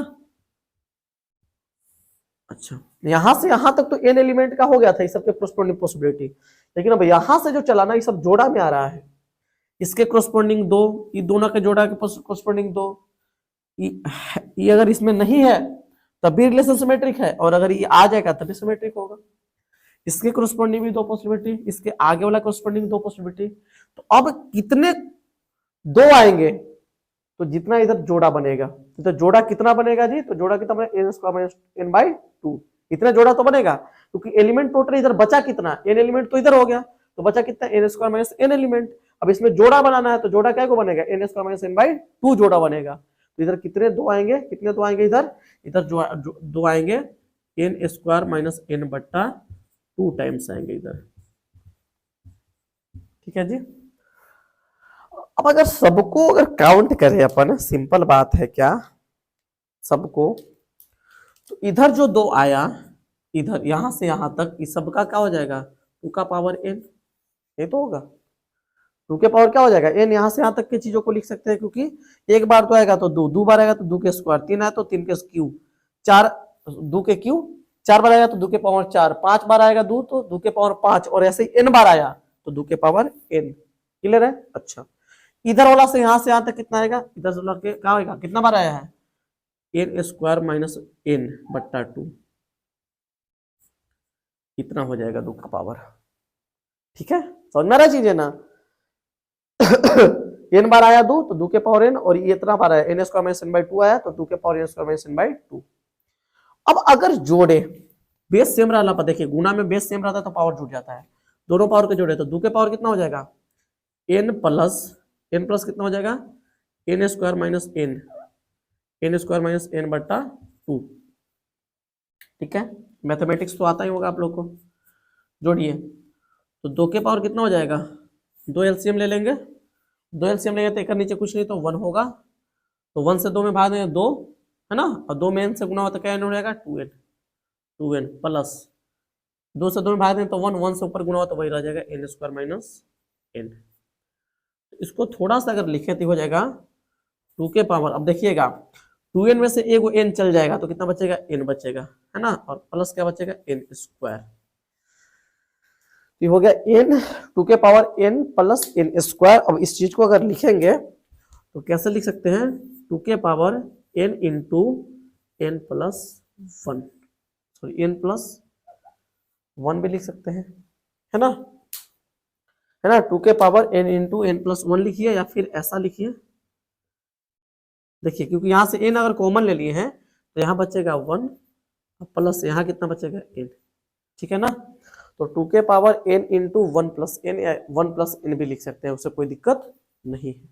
अच्छा, यहां से यहां तक तो n एलिमेंट का हो गया था, इस सबके कोरस्पोंडिंग पॉसिबिलिटी। लेकिन अब यहां से जो चला ना, ये सब जोड़ा में आ रहा है, इसके कोरस्पोंडिंग 2, ये दोनों के जोड़ा के कोरस्पोंडिंग 2, ये अगर इसमें नहीं है तब भी रिलेशन सिमेट्रिक है, और अगर ये आ जाएगा तभी सिमेट्रिक होगा। इसके कोरस्पोंडिंग भी 2 पॉसिबिलिटी, इसके आगे वाला कोरस्पोंडिंग 2 पॉसिबिलिटी। तो अब कितने 2 आएंगे तो जितना इधर जोड़ा बनेगा, तो जोड़ा कितना बनेगा जी, तो जोड़ा कितना बनेगा, n square minus n by 2, इतना जोड़ा तो बनेगा, क्योंकि एलिमेंट टोटल इधर बचा कितना, n एलिमेंट तो इधर हो गया, तो बचा कितना, n square minus n element. अब इसमें जोड़ा बनाना है, तो जोड़ा क्या को बनेगा, n square minus n by 2 जोड़ा बनेगा। तो इधर कितने 2 आएंगे, कितने 2 आएंगे इधर, इधर जो 2 आएंगे n स्क्वायर माइनस n बट्टा 2 टाइम्स आएंगे इधर। ठीक है जी। अब अगर सबको अगर काउंट करें अपन, सिंपल बात है क्या, सबको, तो इधर जो 2 आया, इधर यहां से यहां तक, इस सबका क्या हो जाएगा, 2 का पावर n, ये तो होगा 2 के पावर क्या हो जाएगा n, यहां से यहां तक की चीजों को लिख सकते हैं, क्योंकि एक बार तो आएगा तो 2, 2 बार आएगा तो 2 के स्क्वायर, 3 आया तो 3 के क्यूब, 4 2 के क्यूब, 4 बार आएगा तो 2 के पावर 4, 5 बार आएगा 2 तो 2 के पावर 5, और ऐसे ही n बार आया तो 2 के पावर n। क्लियर है। अच्छा, इधर वाला से यहां से यहां तक कितना आएगा, इधर से लग के क्या होगा, कितना बार आया है, n स्क्वायर माइनस n बट्टा 2, इतना हो जाएगा 2 का पावर। ठीक है, समझ में आ रहा चीज है ना। n बार आया 2 तो 2 के पावर n, और ये इतना बार आया n square minus n by 2 आया तो 2 के power n square minus n by 2। अब अगर जोड़े, बेस सेम रहा पर देखिए गुणा में बेस सेम रहता है तो पावर जुड़ जाता है, दोनों पावर के जोड़े तो 2 के पावर कितना हो जाएगा, n प्लस कितना हो जाएगा, n square minus n square minus n बट्टा 2। ठीक है, मैथमेटिक्स तो आता ही होगा आप लोग को। जोड़िए, तो 2 के पावर कितना हो जाएगा, 2 एलसीएम ले लेंगे, 2 एलसीएम लेंगे तो एक नीचे कुछ नहीं तो 1 होगा, तो 1 से 2 में भाग देंगे 2, है ना, और 2 में n से गुना होता क्या n हो जाएगा 2n प्लस 2 से 2 में भाग देंगे तो 1 से ऊपर गुना हो तो वही रह जाएगा n स्क्वायर माइनस n। इसको थोड़ा सा अगर लिखे तो हो जाएगा 2 के पावर, अब देखिएगा 2n में से एक n चल जाएगा तो कितना बचेगा, n बचेगा, है ना, और प्लस क्या बचेगा, n स्क्वायर। ये हो गया n 2 के power n plus n square. अब इस चीज को अगर लिखेंगे तो कैसे लिख सकते हैं, 2 के power n into n plus 1, sorry n plus 1 भी लिख सकते हैं, है ना, 2 के power n into n plus 1 लिखिए, या फिर ऐसा लिखिए, देखिए क्योंकि यहां से n अगर कॉमन ले लिए हैं तो यहाँ बचेगा 1 प्लस यहाँ कितना बचेगा n। ठीक है ना, तो 2 के power n into 1 plus n या 1 प्लस n भी लिख सकते हैं, उससे कोई दिक्कत नहीं है।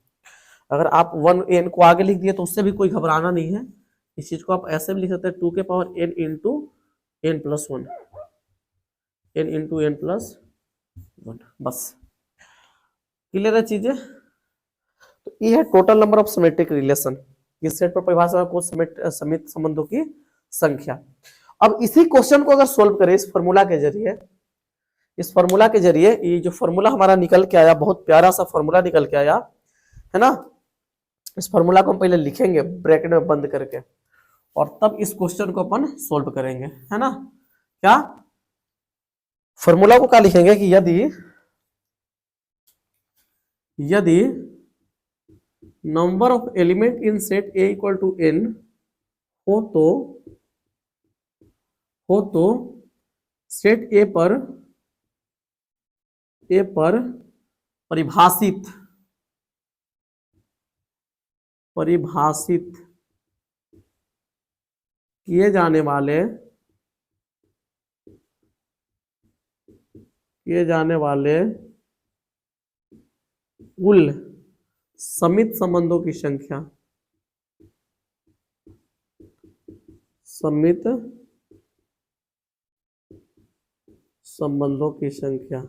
अगर आप 1 n को आगे लिख दिए तो उससे भी कोई घबराना नहीं है, इस चीज को आप ऐसे भी लिख सकते हैं, 2 के power n into n plus 1, n into n plus 1, बस। क्लियर है चीजें। तो ये है total number of symmetric relation, इस सेट पर परिभाषा में कुछ समित संबंधों की संख्या। अब इसी क्वेश्चन को अगर सोल्व करें इस फॉर्मूला के जरिए, इस फॉर्मूला के जरिए, ये जो फॉर्मूला हमारा निकल के आया, बहुत प्यारा सा फॉर्मूला निकल के आया, है ना, इस फॉर्मूला को हम पहले लिखेंगे ब्रैकेट में बंद करके, और तब इस क्वेश्चन को अपन सोल्व करेंगे, है ना। क्या फॉर्मूला को क्या लिखेंगे कि यदि number of element in set A equal to n हो तो सेट ए पर परिभाषित किए जाने वाले कुल समित संबंधों की संख्या, समित संबंधों की संख्या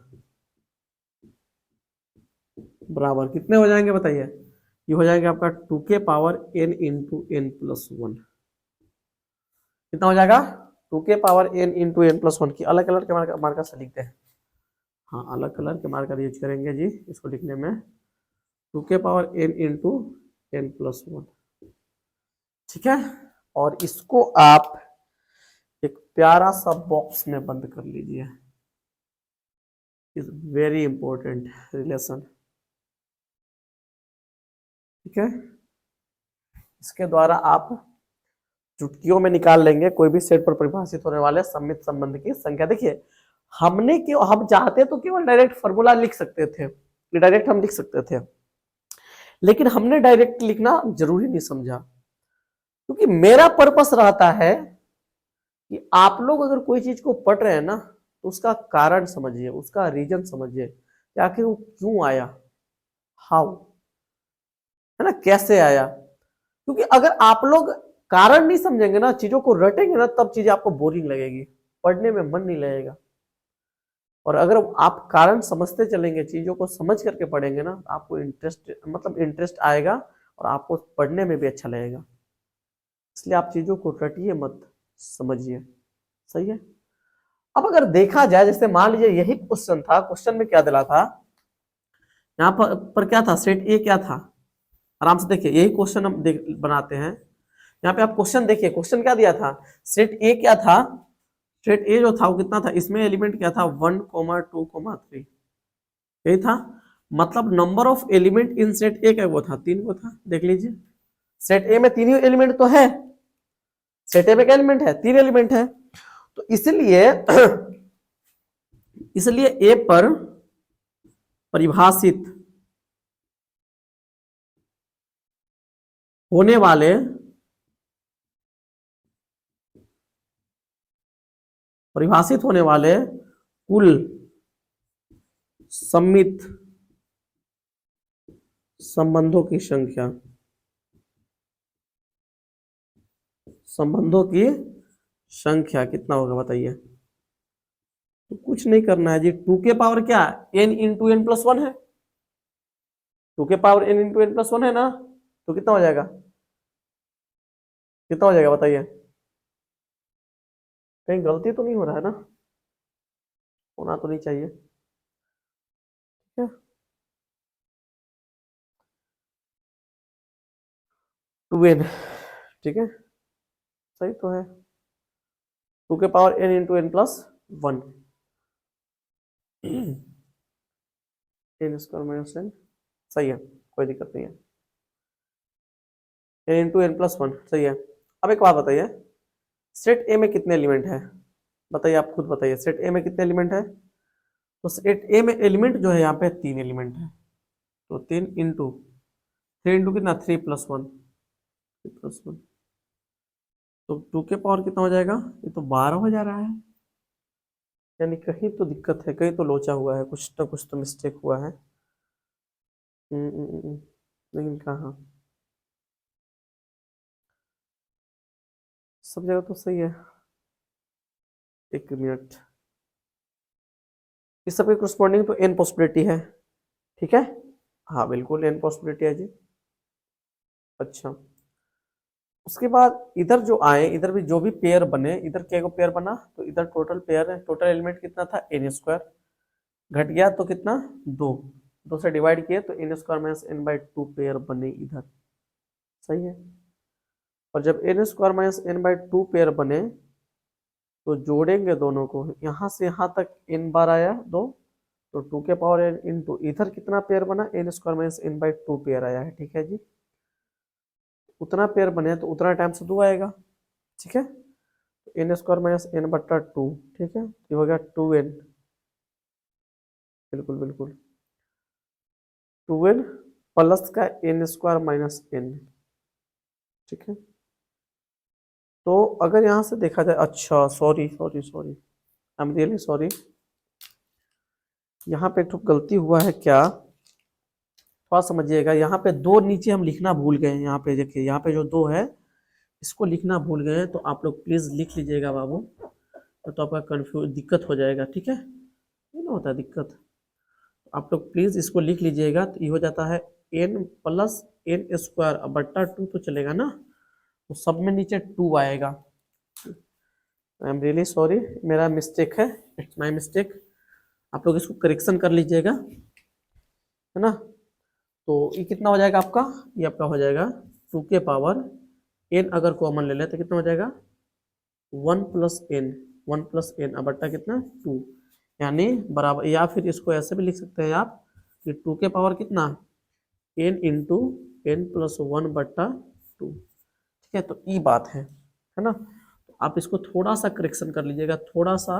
बराबर कितने हो जाएंगे बताइए, ये हो जाएंगे आपका 2 के power n into n plus 1। कितना हो जाएगा, 2 के power n into n plus 1 की अलग कलर के मार्कर से लिखते हैं, हाँ अलग कलर के मार्कर यूज करेंगे जी इसको लिखने में, 2 के power n into n plus 1। ठीक है, और इसको आप एक प्यारा सा बॉक्स में बंद कर लीजिए, इज वेरी इंपॉर्टेंट रिलेशन। ठीक है, इसके द्वारा आप चुटकियों में निकाल लेंगे कोई भी सेट पर परिभाषित होने वाले सममित संबंध की संख्या। देखिए हम चाहते तो केवल डायरेक्ट फॉर्मूला लिख सकते थे, डायरेक्ट हम लिख सकते थे, लेकिन हमने डायरेक्ट लिखना जरूरी नहीं समझा, क्योंकि मेरा पर्पस रहता है कि आप लोग अगर कोई चीज को पढ़ रहे हैं ना तो उसका कारण समझिए, उसका रीजन समझिए कि आखिर वो क्यों आया, हाउ, है ना, कैसे आया। क्योंकि अगर आप लोग कारण नहीं समझेंगे ना, चीजों को रटेंगे ना, तब चीजें आपको बोरिंग लगेगी, पढ़ने में मन नहीं लगेगा। और अगर आप कारण समझते चलेंगे, चीजों को समझ करके पढ़ेंगे ना, आपको इंटरेस्ट आएगा और आपको पढ़ने में भी अच्छा लगेगा। इसलिए आप चीजों को रटिए मत, समझिए। सही है। अब अगर देखा जाए, जैसे मान लीजिए यही क्वेश्चन था, क्वेश्चन में क्या दिला था, यहाँ पर क्या था, सेट ए क्या था, आराम से देखिए, यही क्वेश्चन हम बनाते हैं। यहाँ पे आप क्वेश्चन देखिए, क्वेश्चन क्या दिया था, सेट ए क्या था, सेट ए जो था वो कितना था, इसमें एलिमेंट क्या था, 1, 2, 3, यही था। मतलब number of element in set A का वो था 3 वो था। देख लीजिए, सेट ए में 3 ही एलिमेंट तो है, सेट ए में क्या एलिमेंट है, 3 एलिमेंट है। तो इसलिए इसलिए ए पर परिभाषित होने वाले कुल सममित संबंधों की संख्या कितना होगा बताइए। तो कुछ नहीं करना है जी, 2 के पावर क्या, n इंटू एन प्लस 1 है, 2 के power n into n plus 1 है ना, तो कितना हो जाएगा, कितना हो जाएगा बताइए। कहीं गलती तो नहीं हो रहा है ना, होना तो नहीं चाहिए। ठीक है, 2n, ठीक है, सही तो है, 2 के power n into n plus 1, n square minus n, सही है, कोई दिक्कत नहीं है, n इंटू एन प्लस 1, सही है। अब एक बात बताइए, सेट ए में कितने एलिमेंट है, बताइए, आप खुद बताइए, सेट ए में कितने एलिमेंट है। तो सेट ए में एलिमेंट जो है यहाँ पे 3 एलिमेंट है, तो 3 इंटू कितना, 3 प्लस 1, तो 2 के पावर कितना हो जाएगा, ये तो 12 हो जा रहा है, यानी कहीं तो दिक्कत है, कहीं तो लोचा हुआ है, कुछ ना कुछ तो मिस्टेक हुआ है। लेकिन कहाँ, सब जगह तो सही है। एक मिनट, इस सब के corresponding तो n पॉसिबिलिटी है, ठीक है, हाँ बिल्कुल n पॉसिबिलिटी है जी। अच्छा, उसके बाद इधर जो आए, इधर भी जो भी पेयर बने, इधर क्या को पेयर बना, तो इधर टोटल पेयर है, टोटल एलिमेंट कितना था, n स्क्वायर, घट गया तो कितना, 2 से डिवाइड किए तो n square minus n/2 pair बने इधर, सही है। और जब n square minus n/2 pair बने तो जोड़ेंगे दोनों को, यहाँ से यहाँ तक n बार आया 2, तो 2 के पावर n इंटू इधर कितना पेयर बना, n square minus n/2 pair आया है, ठीक है जी। उतना पेयर बने तो उतना टाइम से 2 आएगा, ठीक है, तो n स्क्वायर माइनस n/2, ठीक है, ये हो गया 2n, बिल्कुल बिल्कुल, 2n प्लस का n स्क्वायर माइनस n, ठीक है। तो अगर यहाँ से देखा जाए, अच्छा sorry sorry sorry, I am really sorry, यहाँ पे एक तो गलती हुआ है क्या, थोड़ा समझिएगा, यहाँ पे 2 नीचे हम लिखना भूल गए हैं, यहाँ पे देखिए, यहाँ पे जो 2 है इसको लिखना भूल गए हैं, तो आप लोग प्लीज लिख लीजिएगा बाबू, तो आपका कंफ्यूज दिक्कत हो जाएगा, ठीक है, ये ना होता है दिक्कत, आप लोग प्लीज इसको लिख लीजिएगा, तो ये हो जाता है n प्लस n स्क्वायर बट्टा 2 तो चलेगा ना, तो सब में नीचे 2 आएगा। आई एम रियली सॉरी, मेरा मिस्टेक है, इट्स माय मिस्टेक, आप लोग इसको करेक्शन कर लीजिएगा, है ना। तो ये कितना हो जाएगा आपका, ये आपका हो जाएगा 2 के पावर n, अगर कॉमन ले लें तो कितना हो जाएगा 1 प्लस n अब बट्टा कितना 2, यानी बराबर, या फिर इसको ऐसे भी लिख सकते हैं आप कि 2 के पावर कितना n इंटू n+1/2। ठीक है, तो ई बात है ना। तो आप इसको थोड़ा सा करेक्शन कर लीजिएगा, थोड़ा सा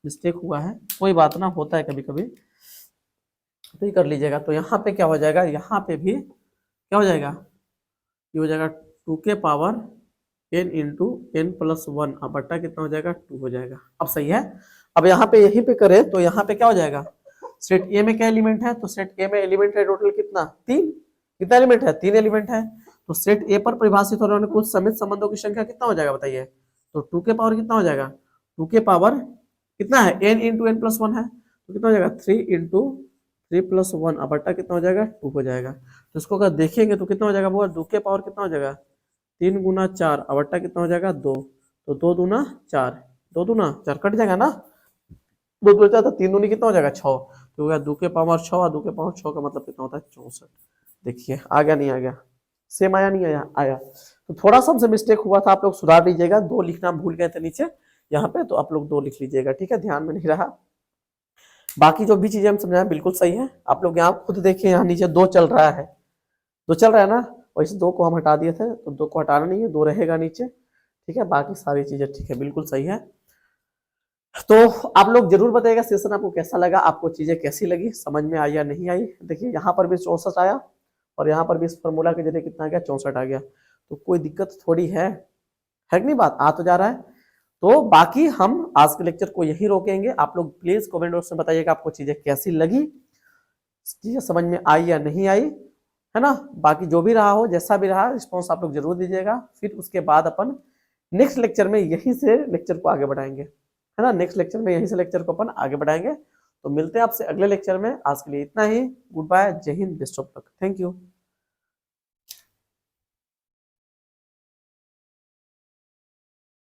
मिस्टेक हुआ है, कोई बात ना, होता है कभी कभी, तो ये कर लीजिएगा। तो यहाँ पे क्या हो जाएगा, यहाँ पे भी क्या हो जाएगा, ये हो जाएगा 2 के पावर n इंटू n+1, अब बट्टा कितना हो जाएगा, 2 हो जाएगा। अब सही है। अब यहाँ पे यहीं पे करें तो यहाँ पे क्या हो जाएगा, सेट ए में क्या एलिमेंट है, तो सेट ए में एलिमेंट है टोटल कितना, 3। कितना एलिमेंट है, 3 एलिमेंट है। तो सेट ए पर परिभाषित होने वाले कुल समित संबंधों की संख्या कितना हो जाएगा बताइए, तो 2 के पावर कितना हो जाएगा, 2 के पावर कितना है, n इंटू n+1 है, तो कितना हो जाएगा 3 इंटू 3+1, अब बट्टा कितना हो जाएगा, 2 हो जाएगा। तो इसको अगर देखेंगे तो कितना हो जाएगा, वो 2 के पावर कितना हो जाएगा, 3 गुना 4, अब बट्टा कितना हो जाएगा, 2, तो 2 दूना 4, 2 दूना 4 कट जाएगा ना, 2 दूना 4, तो 3 दूनी कितना हो जाएगा, 6, तो हो गया 2 के पावर 6, और 2 के पावर 6 का मतलब कितना होता है, 64। देखिए आ गया नहीं आ गया, सेम आया नहीं आया, आया। तो थोड़ा सा हमसे मिस्टेक हुआ था, आप लोग सुधार लीजिएगा, 2 लिखना भूल गए थे नीचे यहाँ पे, तो आप लोग 2 लिख लीजिएगा, ठीक है, ध्यान में नहीं रहा। बाकी जो भी चीजें हम समझाएं बिल्कुल सही है। आप लोग यहाँ खुद देखिए, यहाँ नीचे 2 चल रहा है, 2 चल रहा है ना, और इस 2 को हम हटा दिए थे, तो 2 को हटाना नहीं है, 2 रहेगा नीचे, ठीक है। बाकी सारी चीजें ठीक है, बिल्कुल सही है। तो आप लोग जरूर बताइएगा सेशन आपको कैसा लगा, आपको चीजें कैसी लगी, समझ में आई या नहीं आई। देखिए यहाँ पर भी 64 आया, और यहाँ पर भी इस फॉर्मूला के जरिए कितना आ गया, 64 आ गया, तो कोई दिक्कत थोड़ी है कि नहीं, बात आ तो जा रहा है। तो बाकी हम आज के लेक्चर को यही रोकेंगे। आप लोग प्लीज कमेंट बॉक्स में बताइएगा आपको चीजें कैसी लगी, चीजें समझ में आई या नहीं आई, है ना। बाकी जो भी रहा हो, जैसा भी रहा, रिस्पॉन्स आप लोग जरूर दीजिएगा। फिर उसके बाद अपन नेक्स्ट लेक्चर में यहीं से लेक्चर को आगे बढ़ाएंगे, है ना, नेक्स्ट लेक्चर में यहीं से लेक्चर को अपन आगे बढ़ाएंगे। तो मिलते हैं आपसे अगले लेक्चर में, आज के लिए इतना ही, गुड बाय, जय Hind, best of luck, thank you.